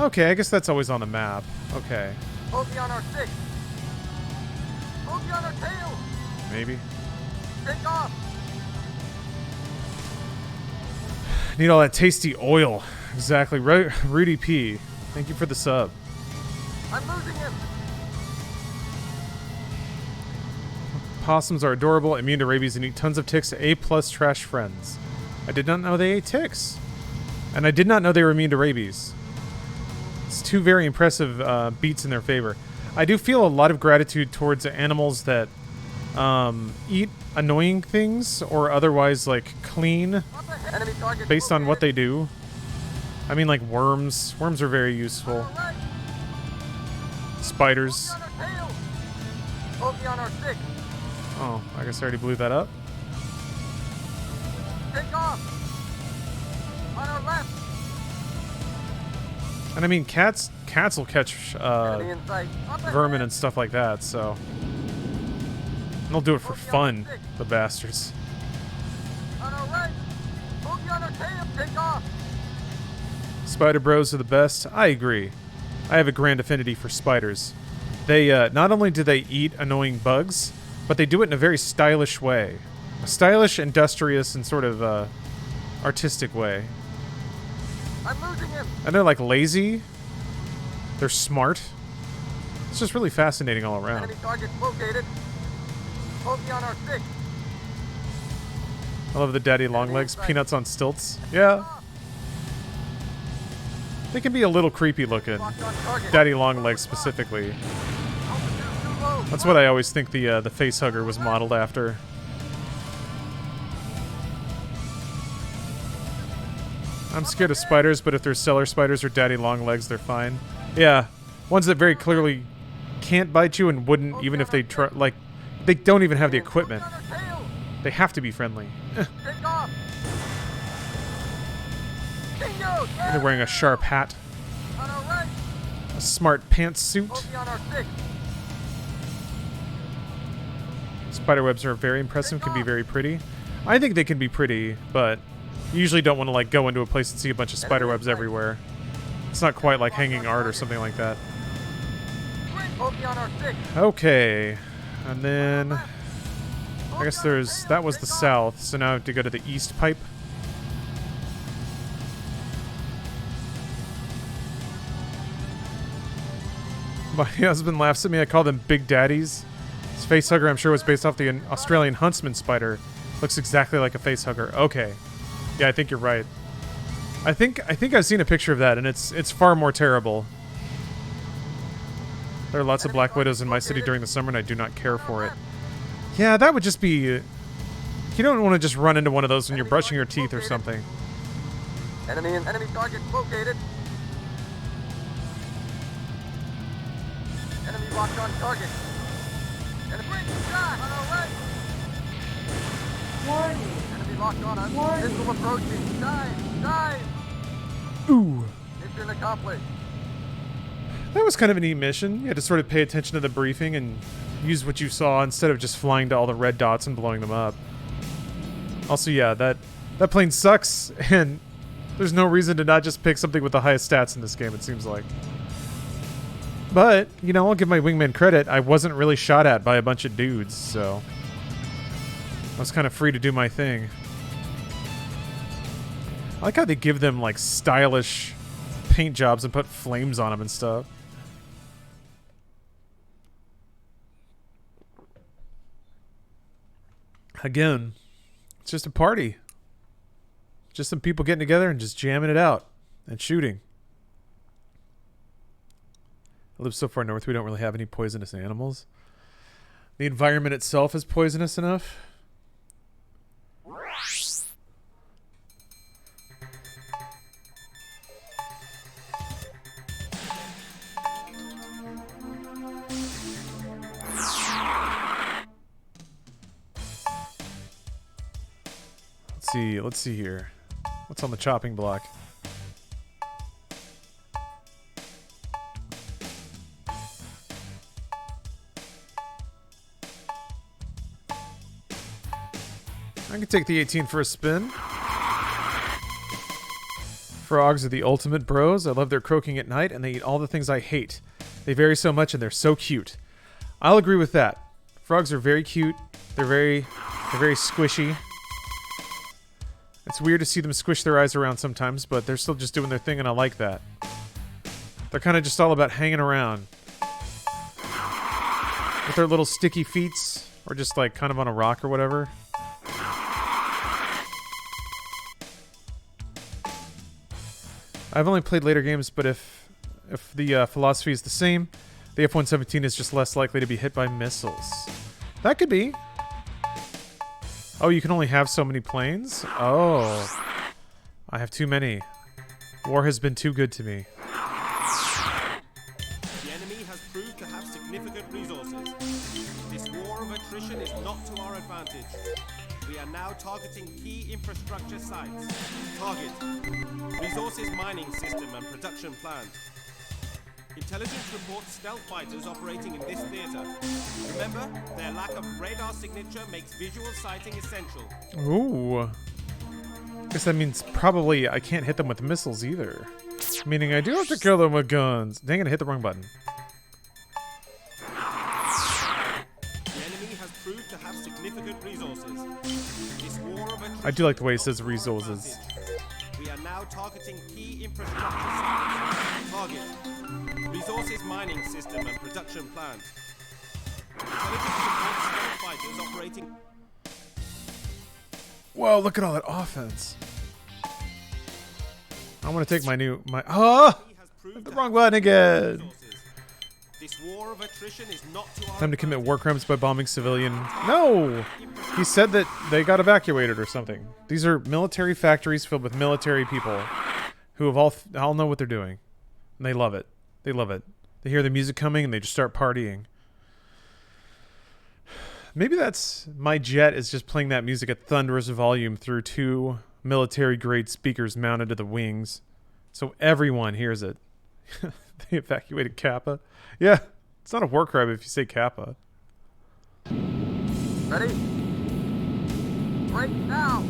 Okay, I guess that's always on the map. Okay, Bogey on our 6. Bogey on our tail. maybe. Take off. Need all that tasty oil. Exactly. Rudy P. Thank you for the sub. I'm losing him. Possums are adorable, immune to rabies, and eat tons of ticks. A+ trash friends. I did not know they ate ticks. And I did not know they were immune to rabies. It's 2 very impressive beats in their favor. I do feel a lot of gratitude towards animals that eat annoying things or otherwise, like, clean Up ahead. Enemy target based on what they located. do. I mean, like worms. Worms are very On useful. our right. Spiders. Bogey on our tail. Bogey on our 6. Oh, I guess I already blew that up. Take off. On our left. And I mean, cats will catch Enemy in sight. Up ahead. vermin and stuff like that, so. And they'll do it for fun, the bastards. On our right. Bogey on our tail. Take off. Spider bros are the best. I agree. I have a grand affinity for spiders. They, not only do they eat annoying bugs, but they do it in a very stylish way. A stylish, industrious, and sort of, artistic way. I'm losing him. And they're, like, lazy. They're smart. It's just really fascinating all around. Enemy target located. Bogey on our 6. I love the daddy long legs, peanuts on stilts. Yeah. They can be a little creepy looking. Locked on target. Daddy Longlegs specifically. Altitude too low. That's what I always think the face hugger was modeled after. I'm scared of spiders, but if they're cellar spiders or daddy longlegs, they're fine. Yeah, ones that very clearly can't bite you and wouldn't even if they try. Like, they don't even have the equipment. On our tail. They have to be friendly. Take off. Bingo. They're wearing a sharp hat, On our right. a smart pantsuit. Bogey on our 6. Spiderwebs are very impressive, can be very pretty. I think they can be pretty, but you usually don't want to like go into a place and see a bunch of spiderwebs everywhere. It's not quite like hanging art or something like that. Bogey on our 6. Okay, and then I guess that was the south, so now I have to go to the east pipe. My husband laughs at me. I call them big daddies. This face hugger, I'm sure, was based off the Australian huntsman spider. Looks exactly like a face hugger. Okay, yeah, I think you're right. I think I've seen a picture of that, and it's far more terrible. There are lots of black widows in my city during the summer, and I do not care for it. Yeah, that would just be... You don't want to just run into one of those when you're brushing your teeth or something. Enemy target located. Enemy locked on target. Enemy shot on our right. Warning. Enemy locked on us. Warning. Missile approaching. Dive. Ooh. Mission accomplished. That was kind of a neat mission. You had to sort of pay attention to the briefing and use what you saw instead of just flying to all the red dots and blowing them up. Also, yeah, that plane sucks, and there's no reason to not just pick something with the highest stats in this game, it seems like. But, you know, I'll give my wingman credit. I wasn't really shot at by a bunch of dudes, so I was kind of free to do my thing. I like how they give them, like, stylish paint jobs and put flames on them and stuff. Again, it's just a party. Just some people getting together and just jamming it out and shooting. I live so far north we don't really have any poisonous animals. The environment itself is poisonous enough. Let's see here. What's on the chopping block? I can take the 18 for a spin. Frogs are the ultimate bros. I love their croaking at night, and they eat all the things I hate. They vary so much, and they're so cute. I'll agree with that. Frogs are very cute. They're very squishy. It's weird to see them squish their eyes around sometimes, but they're still just doing their thing, and I like that. They're kind of just all about hanging around. With their little sticky feets, or just like kind of on a rock or whatever. I've only played later games, but if the philosophy is the same, the F-117 is just less likely to be hit by missiles. That could be. Oh, you can only have so many planes? Oh. I have too many. War has been too good to me. The enemy has proved to have significant resources. This war of attrition is not to our advantage. We are now targeting key infrastructure sites. Target: resources mining system and production plant. Intelligence reports stealth fighters operating in this theater. Remember, their lack of radar signature makes visual sighting essential. Ooh. Guess that means probably I can't hit them with missiles either. Meaning I do have to kill them with guns. Dang it, I hit the wrong button. The enemy has proved to have significant resources. This war of attrition I do like the way it says resources. We are now targeting key infrastructure sites. Target: resources mining system and production plant. Intelligence reports stealth fighters operating. Whoa, look at all that offense. I want to take oh! He has proved The to wrong have button again. resources. This war of attrition is not to our Time to commit advantage. war crimes by bombing civilian. No! He said that they got evacuated or something. These are military factories filled with military people who have all know what they're doing. And they love it. They love it. They hear the music coming and they just start partying. Maybe that's my jet is just playing that music at thunderous volume through 2 military-grade speakers mounted to the wings. So everyone hears it. They evacuated Kappa. Yeah, it's not a war crime if you say Kappa. Ready? Break now!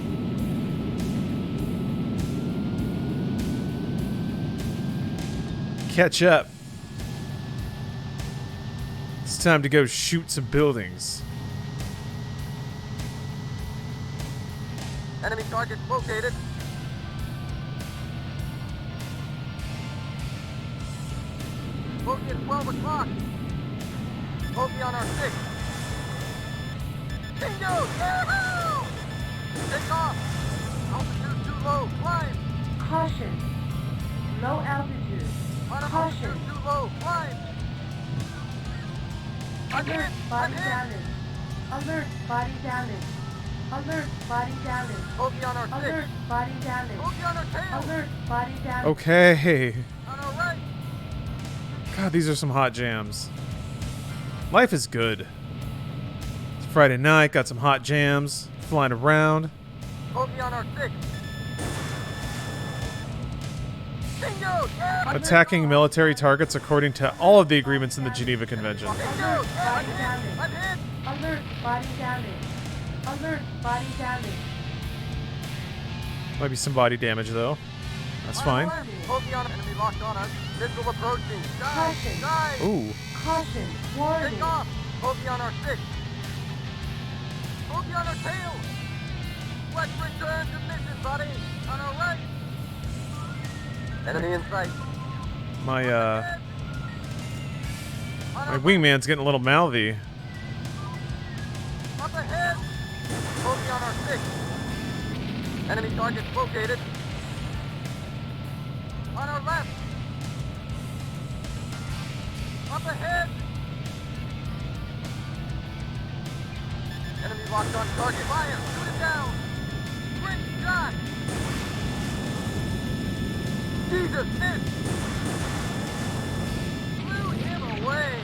Catch up. It's time to go shoot some buildings. Enemy target located. Bogey at 12 o'clock. Bogey on our 6. Bingo! Yahoo! Take off! Altitude too low. Climb! Caution. Low altitude. On an Caution. altitude too low. Climb! Alert body damage. Alert body damage. Alert body damage. Bogey on our 6. Alert body damage. Bogey on our tail! Alert body damage. Okay. On our right! God, these are some hot jams. Life is good. It's Friday night, got some hot jams flying around. Bogey on our 6. Bingo! Yeah! Attacking military targets according to all of the agreements in the Geneva Convention. Bingo! Alert Yeah! body damage. I'm hit! Alert body damage. Alert body damage. Might be some body damage though. That's fine. Bogey on enemy locked on us. Missile approaching. Dive! Caution. Dive! Ooh. Caution. Warning. Take off! Bogey on our 6. Bogey on our tail! Let's return to mission, buddy! On our right! Enemy in sight. My Ahead. On my our wingman's getting a little mouthy. right. Up ahead! Bogey on our 6. Enemy target located. On our left! Up ahead! Enemy locked on target. Fire! Shoot it down! Great shot! Jesus, missed! Blew him away!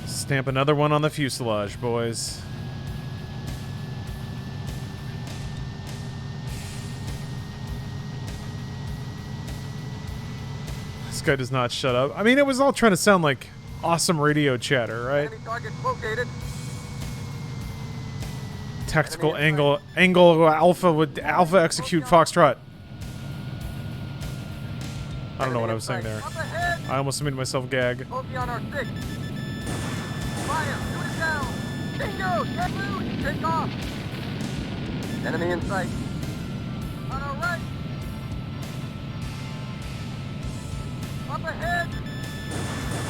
Stamp another one on the fuselage, boys. This guy does not shut up. I mean, it was all trying to sound like awesome radio chatter, right? Enemy target located. Tactical angle alpha with alpha execute foxtrot. I don't know what I was saying there. Up ahead! I almost made myself gag. Bogey on our 6. Fire! Shoot it down! Bingo! Get loose! Take off! Enemy in sight. On our right! Up ahead!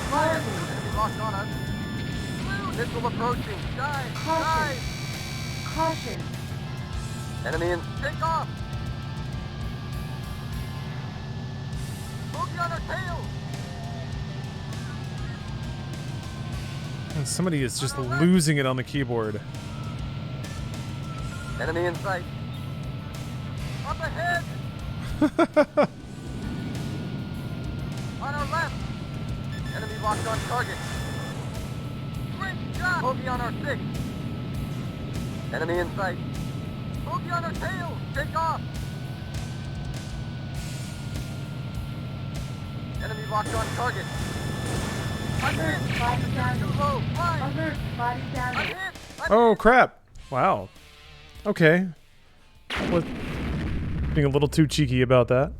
Fire! Enemy locked on us. Blue! Missile approaching. Dive! Caution. Dive! Caution. Enemy in... Take off! Bogey on our tail! And somebody is just losing it on the keyboard. Enemy in sight. Up ahead! On our left! Enemy locked on target. Great shot! Bogey on our 6. Enemy in sight. Bogey on our tail! Take off! Enemy locked on target. I'm Alert hit! body Too damage. low! Fine! Alert body I'm damage. hit! I'm Oh crap! Wow. Okay. Was being a little too cheeky about that.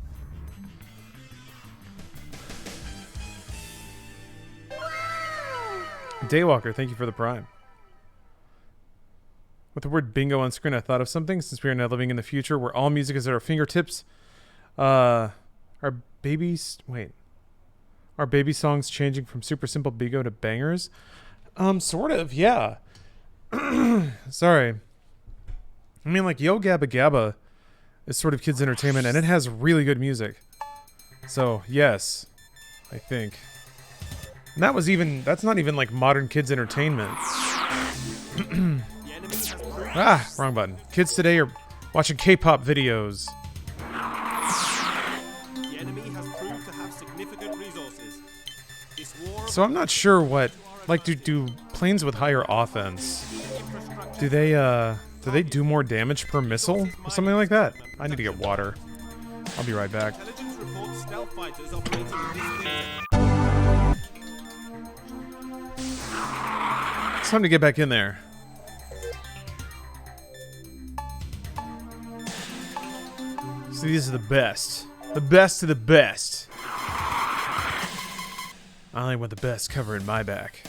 Daywalker, thank you for the prime. With the word bingo on screen, I thought of something. Since we are now living in the future where all music is at our fingertips, our babies... Wait. Are baby songs changing from super simple bingo to bangers? Sort of, yeah. Sorry. I mean, like, Yo Gabba Gabba is sort of kids entertainment, and it has really good music. So yes, I think. And that's not even like modern kids entertainment. Ah, wrong button. Kids today are watching K-pop videos. The enemy has proved to have significant resources. This war So I'm not sure what, like, do planes with higher offense, do they do more damage per missile or something like that? I need to get water. I'll be right back. intelligence reports stealth fighters operating in this theater. It's time to get back in there. See, these are the best. The best of the best. I only want the best covering my back.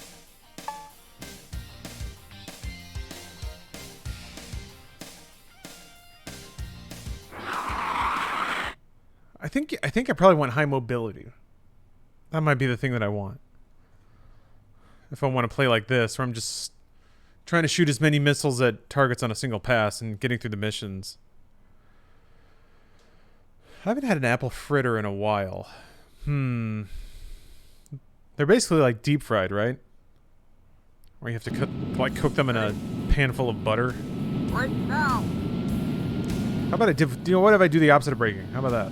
I think I probably want high mobility. That might be the thing that I want. If I want to play like this, where I'm just trying to shoot as many missiles at targets on a single pass and getting through the missions. I haven't had an apple fritter in a while. They're basically like deep fried, right? Where you have to cook them in a pan full of butter. Break now. How about what if I do the opposite of breaking? How about that?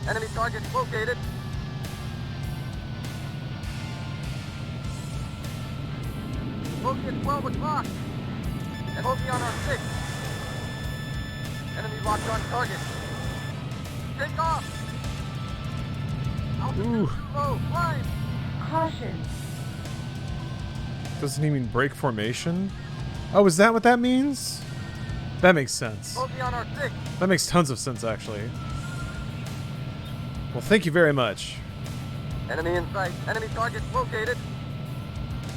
Enemy target located. Bogey at 12 o'clock. And bogey on our 6. Enemy locked on target. Take off. Altitude too low. Climb. Caution. Doesn't he mean break formation? Oh, is that what that means? That makes sense. Bogey on our 6. That makes tons of sense, actually. Well, thank you very much Enemy in sight. Enemy target located.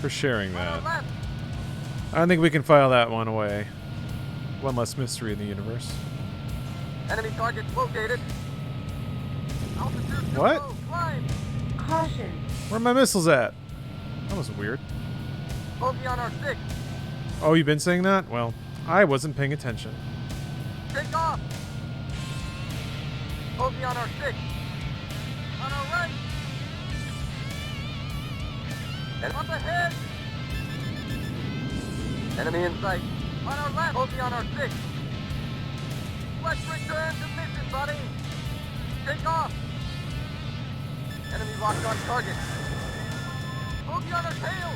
for sharing On our that. left. I think we can file that one away. One less mystery in the universe. Enemy target located. Altitude too What? low. Climb. Caution. Where are my missiles at? That was weird. Bogey on our 6. Oh, you've been saying that? Well, I wasn't paying attention. Take off. Bogey on our 6. On our right. And up ahead. Enemy in sight. On our left. Bogey on our 6. Let's return to mission, buddy. Take off. Enemy locked on target. Bogey on our tail.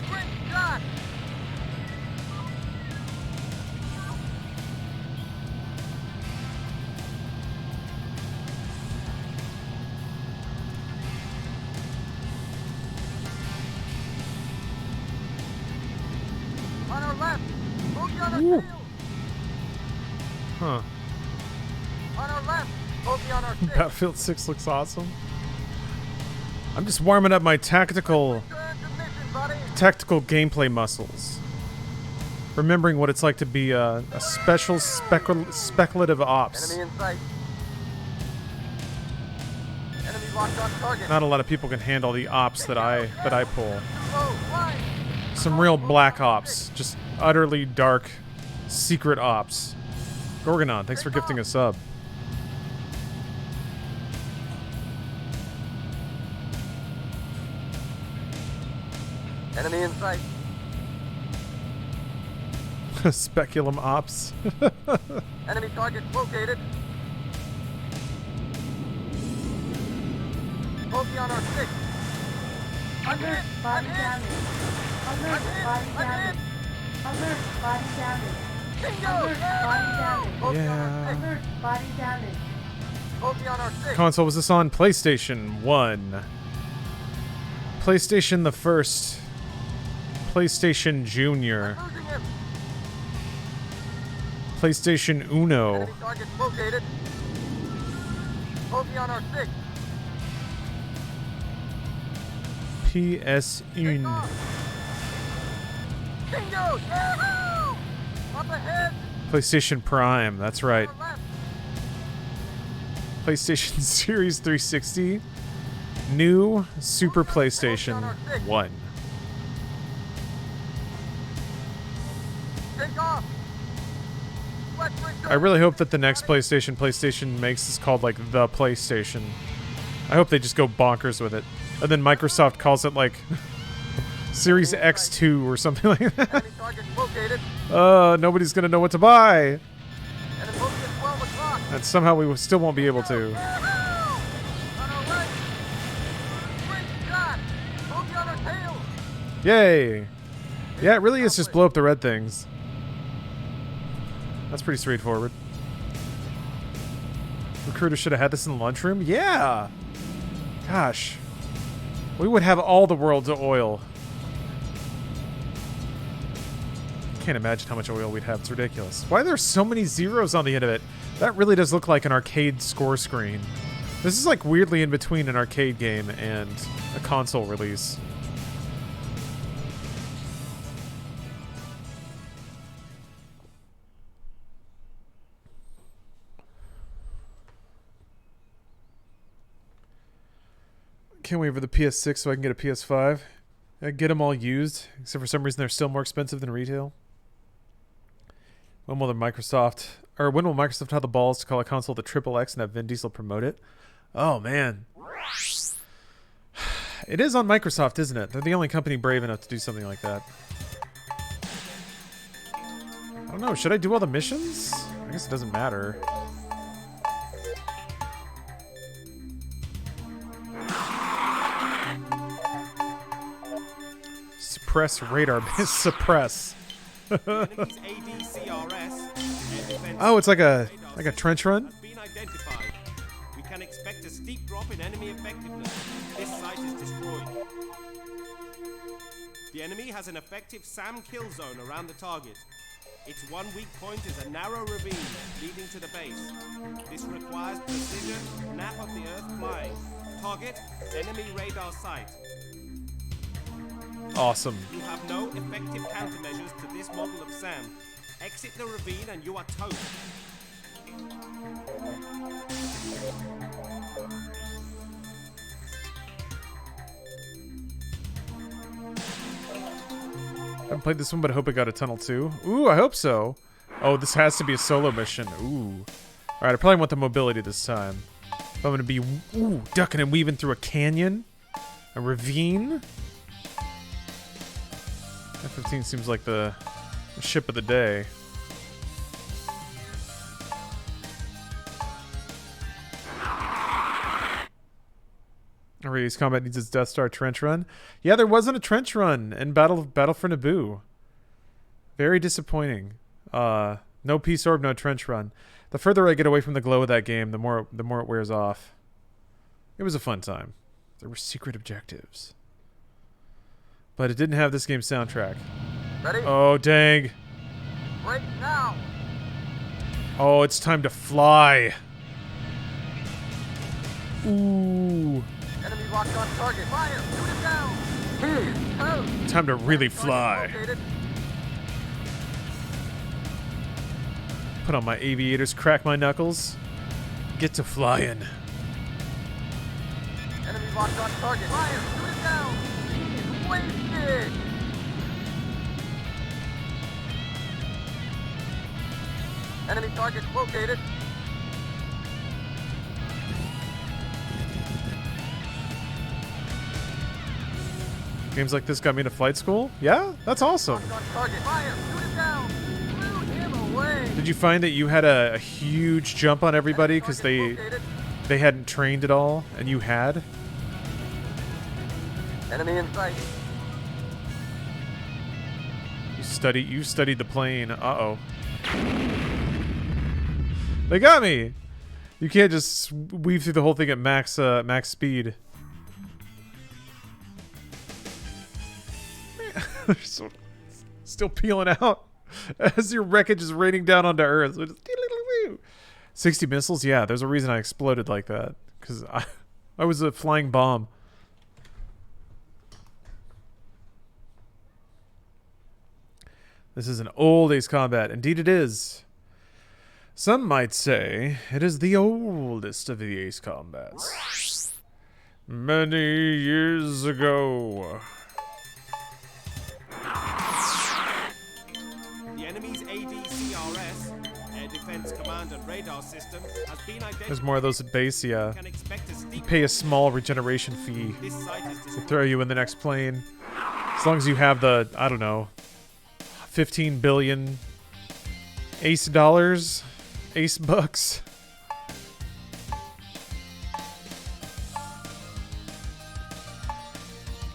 Great shot. On our left. Bogey on our Ooh. tail. Huh. On our left. Bogey on our 6. Battlefield 6 looks awesome. I'm just warming up my tactical Return to mission, buddy. gameplay muscles. Remembering what it's like to be a special speculative ops. Enemy in sight. Enemy locked on target. Not a lot of people can handle the ops that I pull. Low, climb. Some real black ops. Just utterly dark, secret ops. Gorgonon, thanks for gifting a sub. Enemy in sight. Speculum ops. Enemy target located. Bogey on our 6. Alert. Body damage. Alert. Body damage. Alert. Body damage. Bingo! Alert. Body damage. Bogey on Yeah. our 6. Alert. Body damage. Bogey on our 6. Console was this on? PlayStation 1. PlayStation the first. PlayStation Junior. Losing him. PlayStation Uno. Enemy target located. Bogey on our 6. PS1. Bingo! Yahoo! Up ahead. PlayStation Prime, that's right. On our left. PlayStation Series 360. New Super PlayStation 1. Take off. I really hope that the next PlayStation makes is called like the PlayStation. I hope they just go bonkers with it. And then Microsoft calls it like Series X2 or something like that. Enemy target located. Nobody's gonna know what to buy. Enemy moving at 12 o'clock. And somehow we still won't be able to. On our right. Great shot. Bogey on our tail. Yay! Yeah, it really is just blow up the red things. That's pretty straightforward. Recruiter should have had this in the lunchroom? Yeah! Gosh. We would have all the world's oil. Can't imagine how much oil we'd have. It's ridiculous. Why are there so many zeros on the end of it? That really does look like an arcade score screen. This is like weirdly in between an arcade game and a console release. Can't wait for the PS6 so I can get a PS5. I get them all used, except for some reason they're still more expensive than retail. When will Microsoft have the balls to call a console the Triple X and have Vin Diesel promote it? Oh man, it is on Microsoft, isn't it? They're the only company brave enough to do something like that. I don't know. Should I do all the missions? I guess it doesn't matter. Suppress radar. Suppress. Oh, it's like a trench run? Been identified. We can expect a steep drop in enemy effectiveness. This site is destroyed. The enemy has an effective SAM kill zone around the target. Its one weak point is a narrow ravine leading to the base. This requires precision, nap of the earth flying. Target, enemy radar site. Awesome. You have no effective countermeasures to this model of SAM. Exit the ravine and you are toast. I haven't played this one, but I hope I got a tunnel too. Ooh, I hope so. Oh, this has to be a solo mission. Ooh. Alright, I probably want the mobility this time. If I'm gonna be ducking and weaving through a canyon, a ravine. F-15 seems like the ship of the day. Radius Combat needs its Death Star trench run. Yeah, there wasn't a trench run in Battle for Naboo. Very disappointing. No Peace Orb, no trench run. The further I get away from the glow of that game, the more it wears off. It was a fun time. There were secret objectives. But it didn't have this game's soundtrack. Ready? Oh, dang. Break now. Oh, it's time to fly. Ooh. Enemy locked on target. Fire. Shoot it down. Toast. Time to really fly. Located. Put on my aviators, crack my knuckles. Get to flying. Enemy locked on target. Fire. Shoot it down. He's wasted. Enemy target located. Games like this got me to flight school? Yeah? That's awesome. Locked on target. Fire. Shoot it down. Blew him away. Did you find that you had a huge jump on everybody because Enemy target they hadn't trained at all and you had? located. Enemy in sight. You studied the plane. Uh-oh. They got me. You can't just weave through the whole thing at max speed. They're still peeling out as your wreckage is raining down onto Earth. So just 60 missiles? Yeah, there's a reason I exploded like that. Because I was a flying bomb. This is an old Ace Combat. Indeed it is. Some might say it is the oldest of the ace combats. Many years ago. The enemy's ADCRS, Air Defense Command and Radar System, has been identified. There's more of those at base, yeah. You can expect a You steep. pay a small regeneration fee This site is to destroyed. throw you in the next plane. As long as you have the, I don't know, 15 billion ace dollars, ace bucks.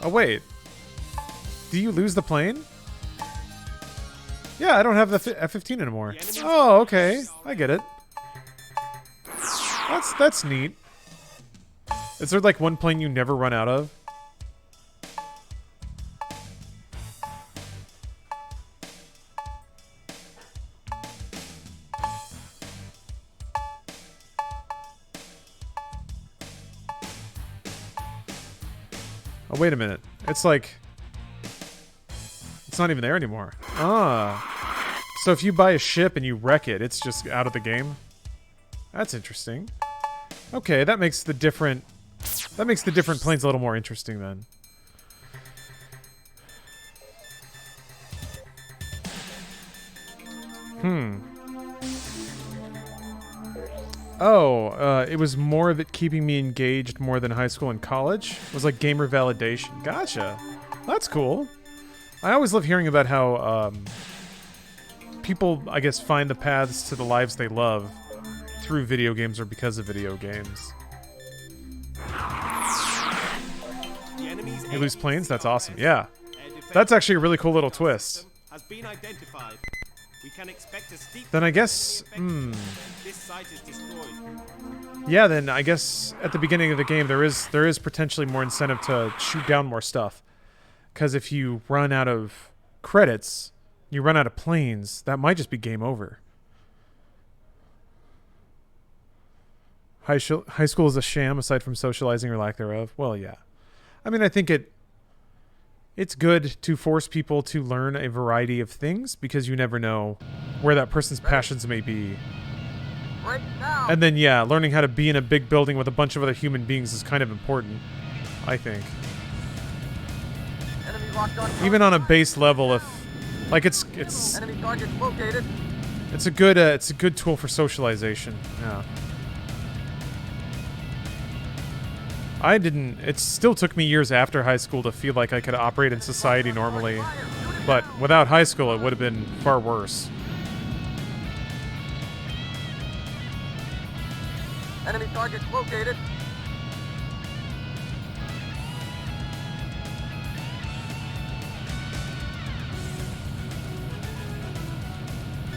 Oh, wait. Do you lose the plane? Yeah, I don't have the F-15 anymore. Oh, okay. I get it. That's neat. Is there like one plane you never run out of? Oh, wait a minute. It's like... It's not even there anymore. Ah. So if you buy a ship and you wreck it, it's just out of the game? That's interesting. Okay, that makes the different... That makes the different planes a little more interesting then. Oh, it was more of it keeping me engaged more than high school and college. It was like gamer validation. Gotcha. That's cool. I always love hearing about how people, I guess, find the paths to the lives they love through video games or because of video games. You lose planes? That's awesome. Yeah. That's actually a really cool little twist. Has been identified. We can expect a steep. Then I guess... This site is destroyed. Yeah, then I guess at the beginning of the game there is potentially more incentive to shoot down more stuff. Because if you run out of credits, you run out of planes, that might just be game over. High school is a sham aside from socializing or lack thereof. Well, yeah. I mean, I think it's good to force people to learn a variety of things because you never know where that person's passions may be. Right now. And then, yeah, learning how to be in a big building with a bunch of other human beings is kind of important, I think. Enemy locked on target. Even on a base level, if like it's Enemy target located. it's a good tool for socialization. Yeah. It still took me years after high school to feel like I could operate in society normally, but without high school it would have been far worse. Enemy target located.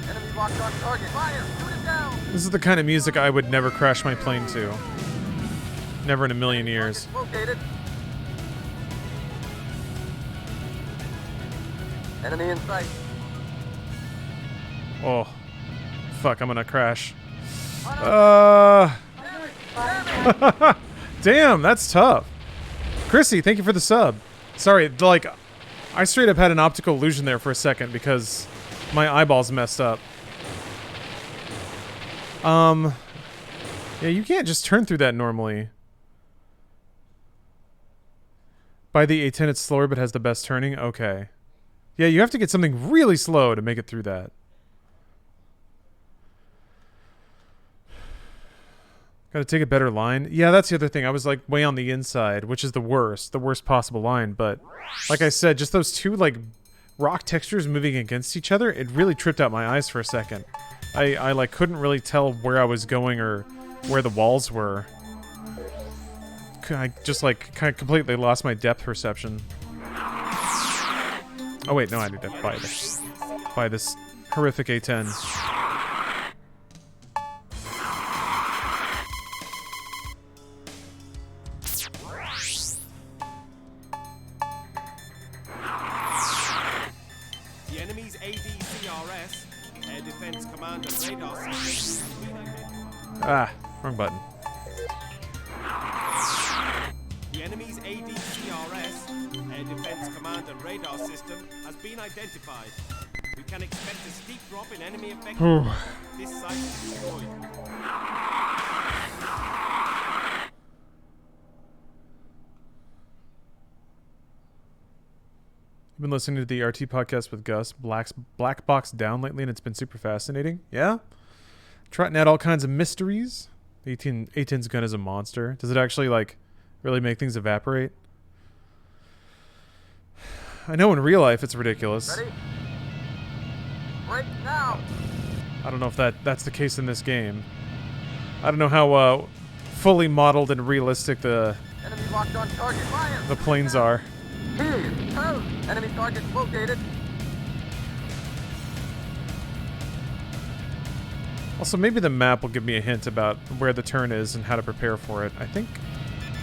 Enemy locked on target. Fire! Shoot it down! This is the kind of music I would never crash my plane to. Never in a million years. Target located. Enemy in sight. Oh, fuck! I'm gonna crash. Damn, that's tough. Chrissy, thank you for the sub. Sorry, like, I straight up had an optical illusion there for a second because my eyeballs messed up. Yeah, you can't just turn through that normally. By the A10, it's slower but has the best turning. Okay. Yeah, you have to get something really slow to make it through that. Gotta take a better line. Yeah, that's the other thing. I was like way on the inside, which is the worst possible line. But like I said, just those two like rock textures moving against each other, it really tripped out my eyes for a second. I like couldn't really tell where I was going or where the walls were. I just like kind of completely lost my depth perception. Oh wait, no, I need to buy this horrific A10. The enemy's ADCRS, Air Defense Command and Radar System, has been identified. Ah, wrong button. The enemy's ADCRS, Air Defense Command and Radar System, has been identified. We can expect a steep drop in enemy effectiveness. Whew. This site is destroyed. I've been listening to the RT podcast with Gus, Black Box Down lately, and it's been super fascinating. Yeah? Trotting out all kinds of mysteries. A10's gun is a monster. Does it actually, like, really make things evaporate? I know in real life it's ridiculous. Ready? Break now! I don't know if that's the case in this game. I don't know how fully modeled and realistic the Enemy locked on target. Fire! planes are. Toast! Enemy target located. Also, maybe the map will give me a hint about where the turn is and how to prepare for it. I think.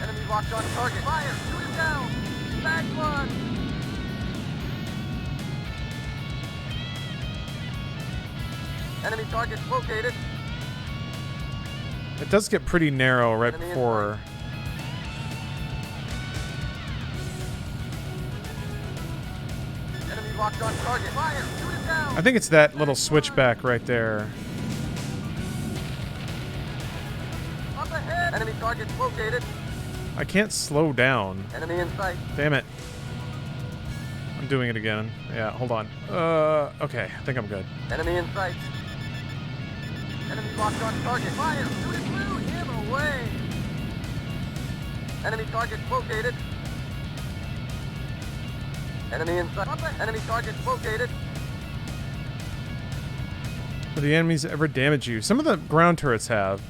Enemy locked on target. Fire! Shoot it down! Back one! Enemy target located. It does get pretty narrow right Enemy in before. Enemy locked on target. Fire! Shoot it down! I think it's that little switchback right there. Up ahead! Enemy target located. I can't slow down. Enemy in sight. Damn it. I'm doing it again. Yeah, hold on. Okay, I think I'm good. Enemy in sight. Enemy locked on target. Fire! Shoot it through! Him away! Enemy target located. Enemy in sight. Enemy target located. Do the enemies ever damage you? Some of the ground turrets have.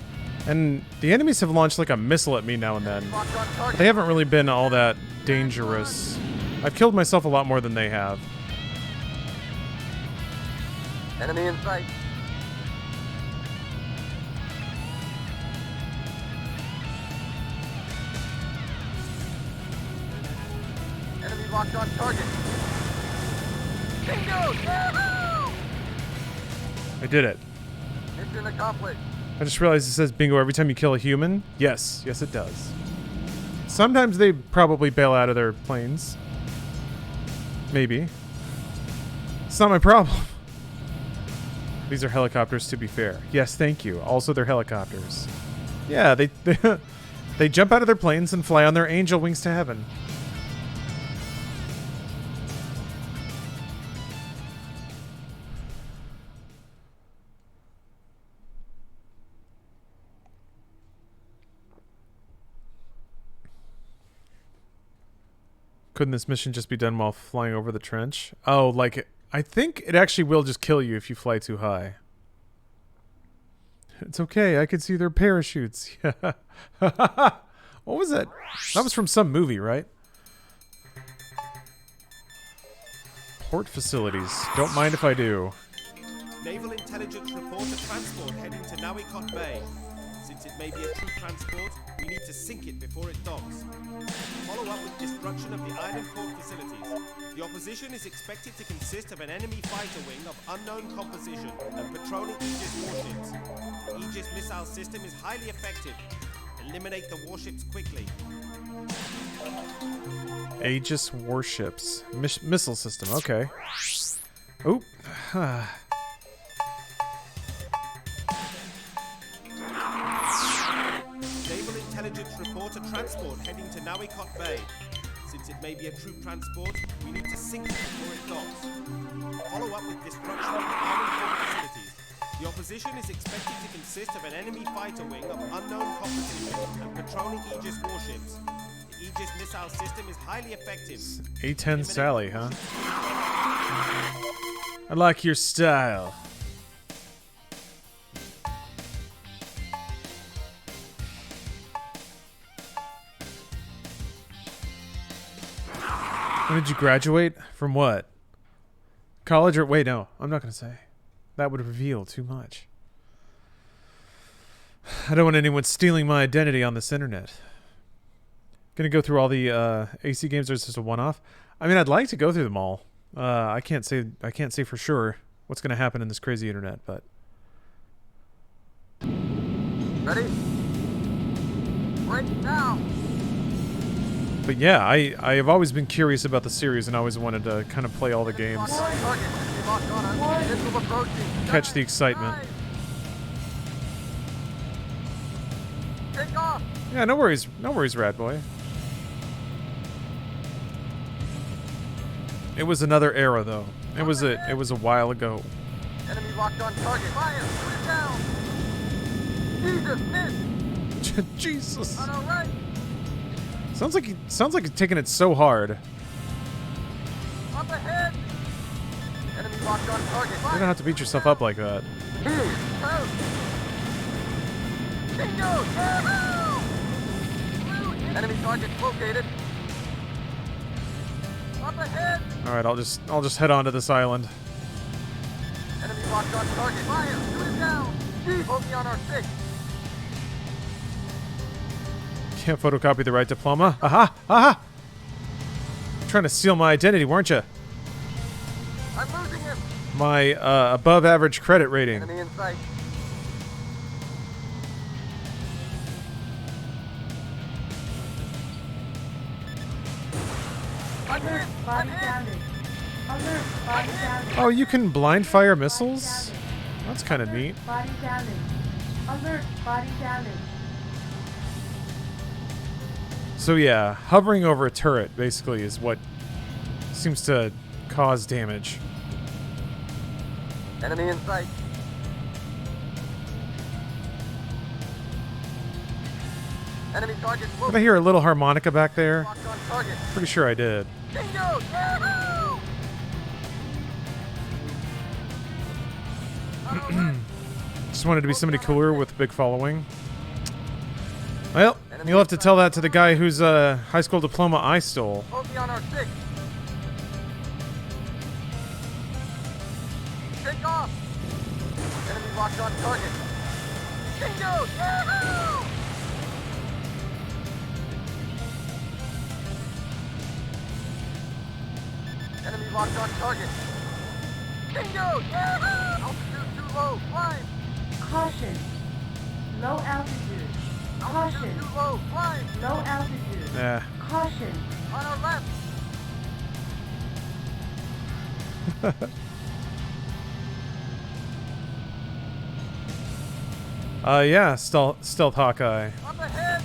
And the enemies have launched like a missile at me now and then. Locked on But target. they haven't really been all that dangerous. I've killed myself a lot more than they have. Enemy in sight. Enemy locked on target. Bingo! Yahoo! I did it. Mission accomplished. I just realized it says bingo every time you kill a human. Yes, yes it does. Sometimes they probably bail out of their planes. Maybe. It's not my problem. These are helicopters, to be fair. Yes, thank you. Also, they're helicopters. Yeah, they jump out of their planes and fly on their angel wings to heaven. Couldn't this mission just be done while flying over the trench? Oh, like, I think it actually will just kill you if you fly too high. It's okay, I can see their parachutes. What was that? That was from some movie, right? Port facilities. Don't mind if I do. Naval intelligence report a transport heading to Nawikot Bay. Since it may be a troop transport, we need to sink it before it docks. Follow up with destruction of the island port facilities. The opposition is expected to consist of an enemy fighter wing of unknown composition and patrolling Aegis warships. The Aegis missile system is highly effective. Eliminate the warships quickly. Aegis warships. Missile system, okay. Oh. Naval intelligence report a transport heading to Nawikot Bay. Since it may be a troop transport, we need to sink it before it docks. Follow up with destruction of the island port facilities. The opposition is expected to consist of an enemy fighter wing of unknown composition and patrolling Aegis warships. The Aegis missile system is highly effective. A10 Sally, huh? I like your style. When did you graduate? From what? College or... Wait, no. I'm not going to say. That would reveal too much. I don't want anyone stealing my identity on this internet. Gonna go through all the AC games, or is this a one-off? I mean, I'd like to go through them all. I can't say for sure what's gonna happen in this crazy internet, but... Ready? Break now! But yeah, I have always been curious about the series and always wanted to kind of play all the games, Target. Enemy locked on us. Missile approaching. catch the excitement. Take off. Yeah, no worries, Rad Boy. It was another era though. It was a while ago. Enemy locked on target. Fire. Shoot it down. Jesus, miss. Jesus. On our right. Sounds like you're taking it so hard. Up ahead. Enemy locked on target. You Fire. don't have to beat yourself up like that. Here. Out. Bingo. Yahoo! Enemy target located. Up ahead. All right, I'll just head on to this island. Enemy locked on target. Fire. Shoot it down. Chief, bogey on our 6. Can't photocopy the right diploma. Aha! Aha! Trying to steal my identity, weren't you? I'm losing him. My above average credit rating. Enemy in sight. Alert, body damage. Alert, body damage. Oh, you can blind fire missiles? That's kind of neat. Body damage. Alert, body damage. So yeah, hovering over a turret basically is what seems to cause damage. Enemy in sight. Enemy target Did I located. hear a little harmonica back there? Locked on target. Pretty sure I did. Bingo! Yahoo! Just wanted to be somebody cooler with a big following. Well, you'll have to tell that to the guy whose high school diploma I stole. Bogey on our 6. Take off. Enemy locked on target. Bingo! Yahoo! Enemy locked on target. Bingo! Yahoo! Altitude too low. Climb. Caution. Low altitude. Altitude Caution. too low. Climb. Low altitude. Yeah. Caution. On our left. Yeah, stealth Hawkeye. Up ahead.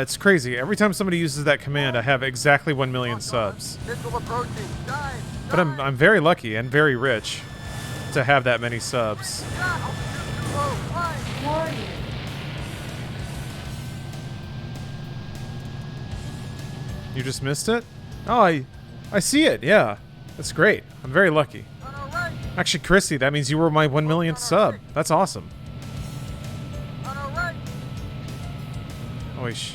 It's crazy. Every time somebody uses that command, I have exactly 1 million subs. Missile approaching. Dive. But I'm very lucky and very rich to have that many subs. Altitude too low. Climb. Warrior. You just missed it? Oh, I see it. Yeah, that's great. I'm very lucky. On our right. Actually, Chrissy, that means you were my 1 millionth sub. That's awesome. On our right. Oish.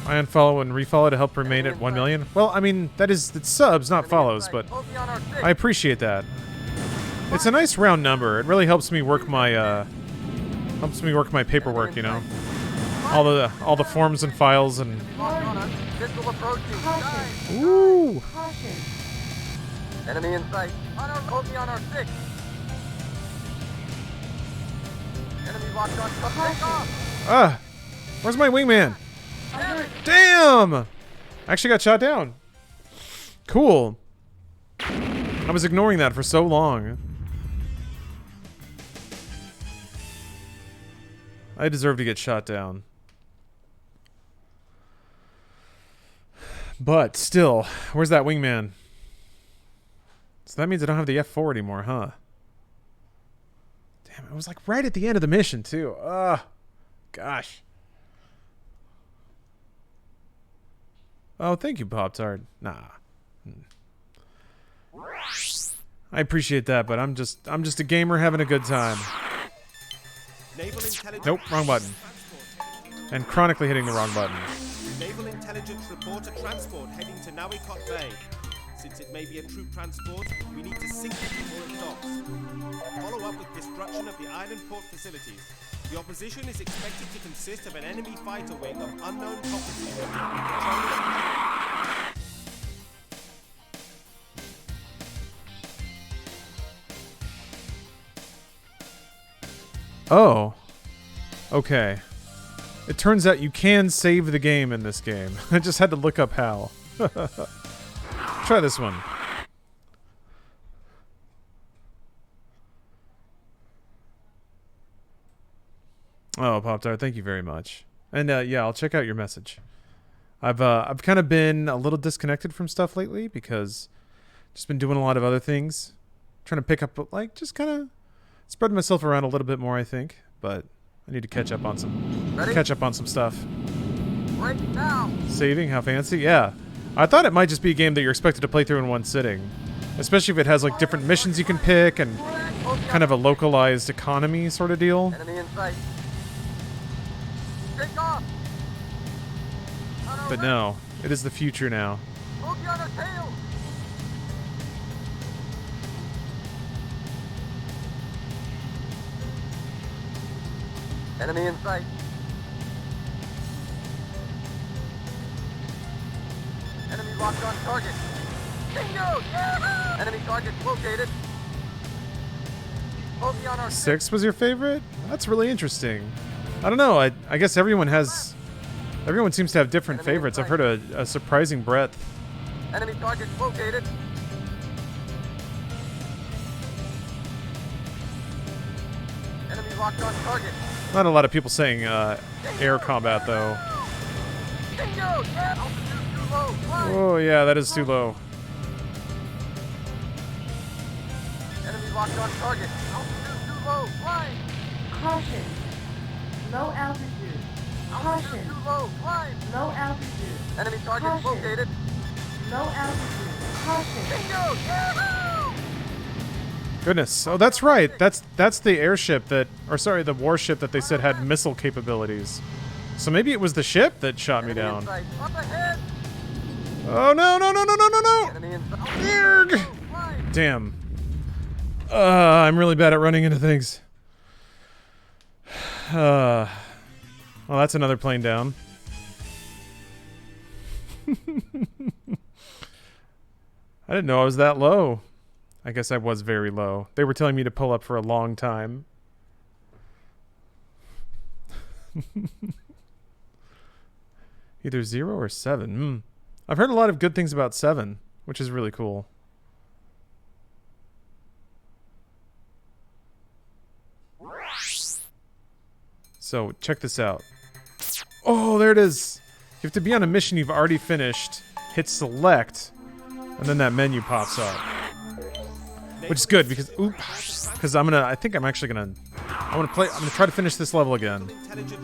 I unfollow and refollow to help remain at 1 million. Well, I mean, it's subs, not follows, but Bogey on our 6. I appreciate that. It's a nice round number. It really helps me work my paperwork, you know. All the forms and files and Locked on us. Missile approaching. Dive. ooh. Caution. Enemy in sight. On our bogey on our 6. Enemy locked on target. Take off. Ah, where's my wingman? Alert. Damn! I actually got shot down. Cool. I was ignoring that for so long. I deserve to get shot down. But still, where's that wingman? So that means I don't have the F4 anymore, huh? Damn, it was like right at the end of the mission, too. Gosh. Oh, thank you, Pop-Tart. Nah. I appreciate that, but I'm just a gamer having a good time. Naval intelligence. Nope, wrong button. And chronically hitting the wrong button. Naval intelligence report a transport heading to Nawikot Bay. Since it may be a troop transport, we need to sink it before it docks. Follow up with destruction of the island port facilities. The opposition is expected to consist of an enemy fighter wing of unknown composition. Oh. Okay. It turns out you can save the game in this game. I just had to look up how. Try this one. Oh, Pop-Tart, thank you very much. And yeah, I'll check out your message. I've kind of been a little disconnected from stuff lately because just been doing a lot of other things. Trying to pick up, like, just kind of spreading myself around a little bit more, I think. But I need to catch up on some stuff. Right now. Saving, how fancy? Yeah. I thought it might just be a game that you're expected to play through in one sitting. Especially if it has, like, different missions you can pick and kind of a localized economy sort of deal. Enemy in sight. Take off. But no, it is the future now. Bogey on our tail. Enemy in sight. Enemy locked on target. Bingo! Yeah! Enemy target located. Bogey on our 6 was your favorite? That's really interesting. I don't know. I guess everyone seems to have different favorites. I've heard a surprising breadth. Enemy target located. Enemy locked on target. Not a lot of people saying air combat though. Bingo! Yeah! Altitude too low. Fly. Oh yeah, that is too low. Enemy locked on target. Altitude too low. Fly. Caution. Low altitude. Altitude Caution. too low. Fly. Low altitude. Enemy target Caution. located. Low altitude. Caution. Bingo! Yeah! Goodness. Oh, that's right. That's the airship that, or sorry, the warship that they said had missile capabilities. So maybe it was the ship that shot me Enemy in down. sight. Up ahead. Oh no no no no no no no! Enemy in sight. Erg. Fly. Damn. I'm really bad at running into things. Well, that's another plane down. I didn't know I was that low. I guess I was very low. They were telling me to pull up for a long time. Either 0 or 7. I've heard a lot of good things about 7, which is really cool. So, check this out. Oh, there it is. You have to be on a mission you've already finished, hit select, and then that menu pops up. Which is good because I think I'm actually gonna try to finish this level again.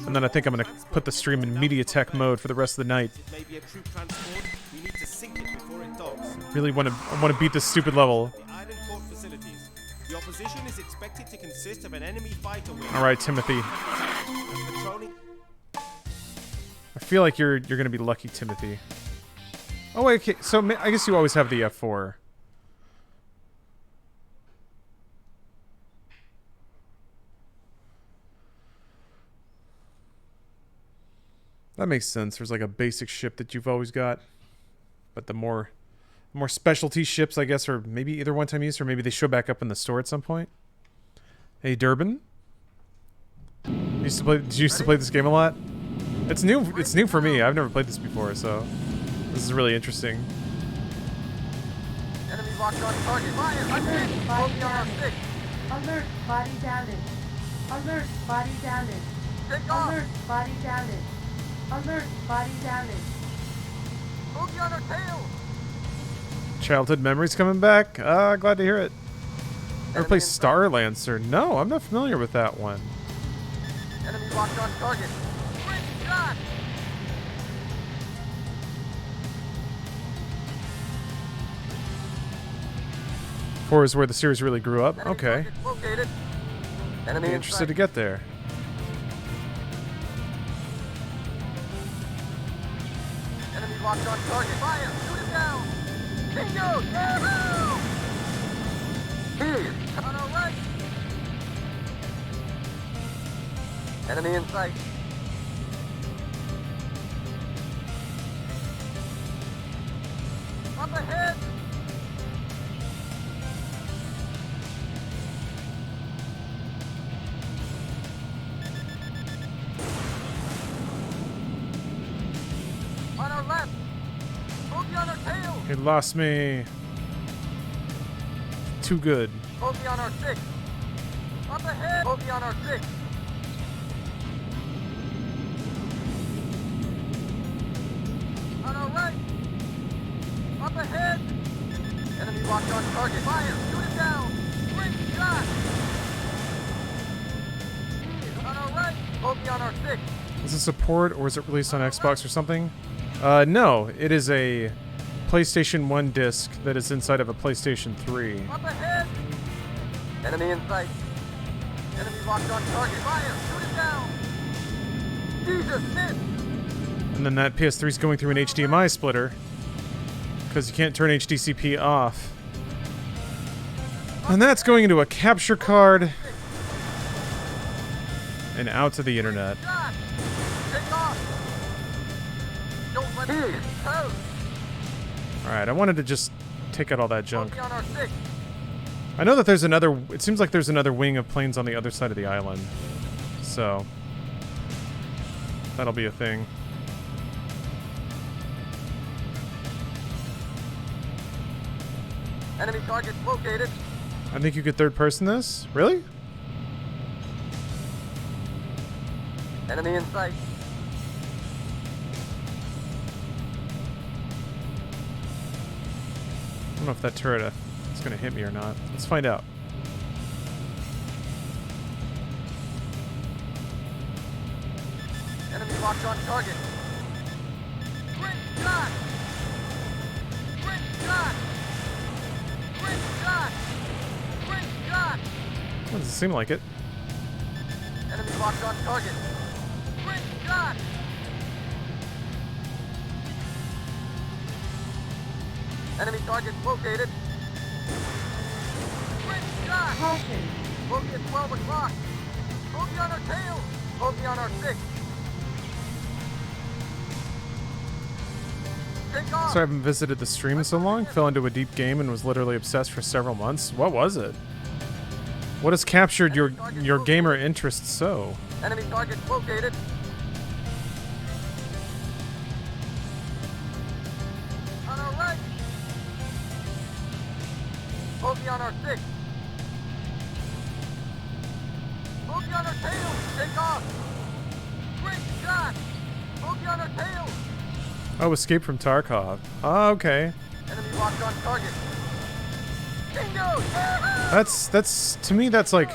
And then I think I'm gonna put the stream in MediaTek mode for the rest of the night. It may be a troop transport. We need to sink it before it docks. Really want to beat this stupid level. The island port facilities. The opposition is expected to consist of an enemy fighter wing. All right, Timothy. Patrolling. I feel like you're gonna be lucky, Timothy. Oh wait, okay. So I guess you always have the F4. That makes sense. There's like a basic ship that you've always got, but the more specialty ships, I guess, are maybe either one-time use or maybe they show back up in the store at some point. Hey, Durbin. Did you used to play this game a lot? It's new. It's new for me. I've never played this before, so this is really interesting. Enemy locked on target. Fire. Alert, Bogey body on our damage. 6. Alert, body damage. Alert, body damage. Take off. Alert, body damage. Alert, body damage. Bogey on our tail. Childhood memories coming back. Glad to hear it. Ever Enemy play in Star Lancer? No, I'm not familiar with that one. Enemy locked on target. Great shot. 4 is where the series really grew up. Enemy Okay. target located. Enemy Be in interested to sight. get there. Enemy locked on target. Fire. Shoot him down. Bingo. Yeah! He's on our right. Enemy in sight. Up ahead. He lost me. Too good. Bogey on our 6. Up ahead. Bogey on our 6. On our right. Up ahead. Enemy locked on target. Fire. Shoot it down. Great shot. On our right. Bogey on our 6. Is it support or is it released on Xbox or something? No, it is a PlayStation 1 disc that is inside of a PlayStation 3. Up ahead. Enemy in sight. Enemy locked on target. Fire. Shoot it down. Jesus, miss. And then that PS3 is going through an HDMI splitter because you can't turn HDCP off. And that's going into a capture card and out to the internet. Shot. Take off. Don't let it toast. Alright, I wanted to just take out all that junk. Bogey on our 6. I know that there's another... It seems like there's another wing of planes on the other side of the island. So... that'll be a thing. Enemy target located. I think you could third person this? Really? Enemy in sight. I don't know if that turret is going to hit me or not. Let's find out. Enemy locked on target. Great shot! Great shot! Great shot! Great shot! Doesn't seem like it. Enemy locked on target. Great shot! Enemy target located. Great shot! Caution. Bogey at 12 o'clock. Bogey on our tail. Bogey on our 6. Take off. So I haven't visited the stream in so long. Fell into a deep game and was literally obsessed for several months. What was it? What has captured your gamer interest so? Enemy target located. On our right. Bogey on our 6. Bogey on our tail. Take off. Great shot. Bogey on our tail. Oh, escape from Tarkov. Oh, okay. Enemy locked on target. Bingo! That's to me that's like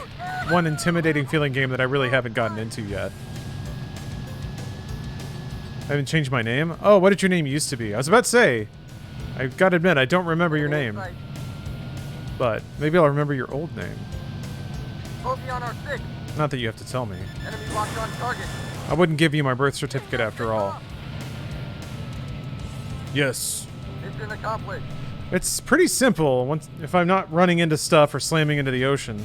one intimidating feeling game that I really haven't gotten into yet. I haven't changed my name. Oh, what did your name used to be? I was about to say, I gotta admit, I don't remember your Enemy in name, sight. but maybe I'll remember your old name. Bogey on our 6. Not that you have to tell me. Enemy locked on target. I wouldn't give you my birth certificate after all. Yes. Mission accomplished. It's pretty simple once if I'm not running into stuff or slamming into the ocean.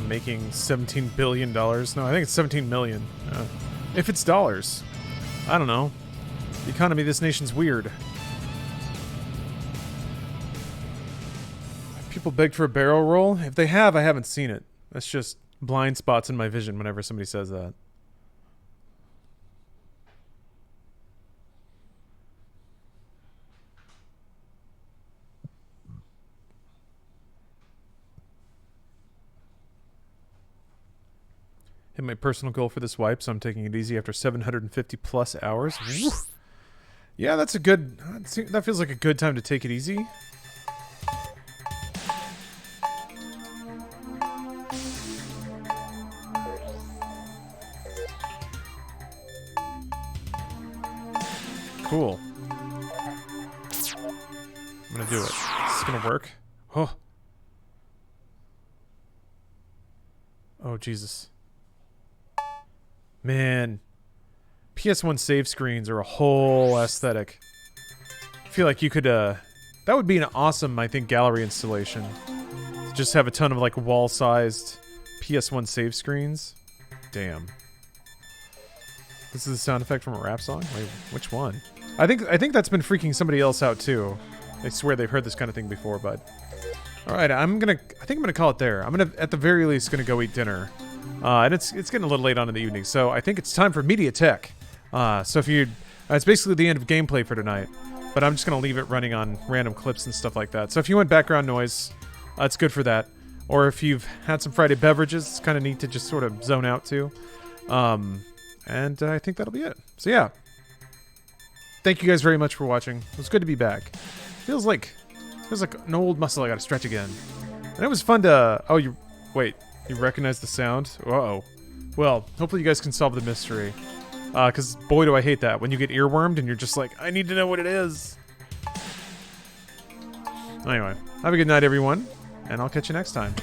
Making $17 billion. No, I think it's 17 million. If it's dollars. I don't know. The economy of this nation's weird. People begged for a barrel roll? If they have, I haven't seen it. That's just blind spots in my vision whenever somebody says that. Hit my personal goal for this wipe, so I'm taking it easy after 750 plus hours. Woo. Yeah, that's a good... That feels like a good time to take it easy. Cool. I'm gonna do it. Is this gonna work? Oh. Oh, Jesus. Man. PS1 save screens are a whole aesthetic. I feel like you could, that would be an awesome, I think, gallery installation. To just have a ton of, like, wall-sized PS1 save screens. Damn. This is a sound effect from a rap song? Wait, which one? I think that's been freaking somebody else out too. They swear they've heard this kind of thing before, but All right, I think I'm gonna call it there. I'm gonna, at the very least, gonna go eat dinner. And it's getting a little late on in the evening, so I think it's time for Media Tech. So if you, it's basically the end of gameplay for tonight. But I'm just gonna leave it running on random clips and stuff like that. So if you want background noise, it's good for that. Or if you've had some Friday beverages, it's kind of neat to just sort of zone out to. And I think that'll be it. So yeah. Thank you guys very much for watching. It was good to be back. Feels like an old muscle I gotta stretch again. And it was fun to... Oh, wait. You recognize the sound? Uh-oh. Well, hopefully you guys can solve the mystery. Because boy do I hate that. When you get earwormed and you're just like, I need to know what it is. Anyway, have a good night, everyone. And I'll catch you next time.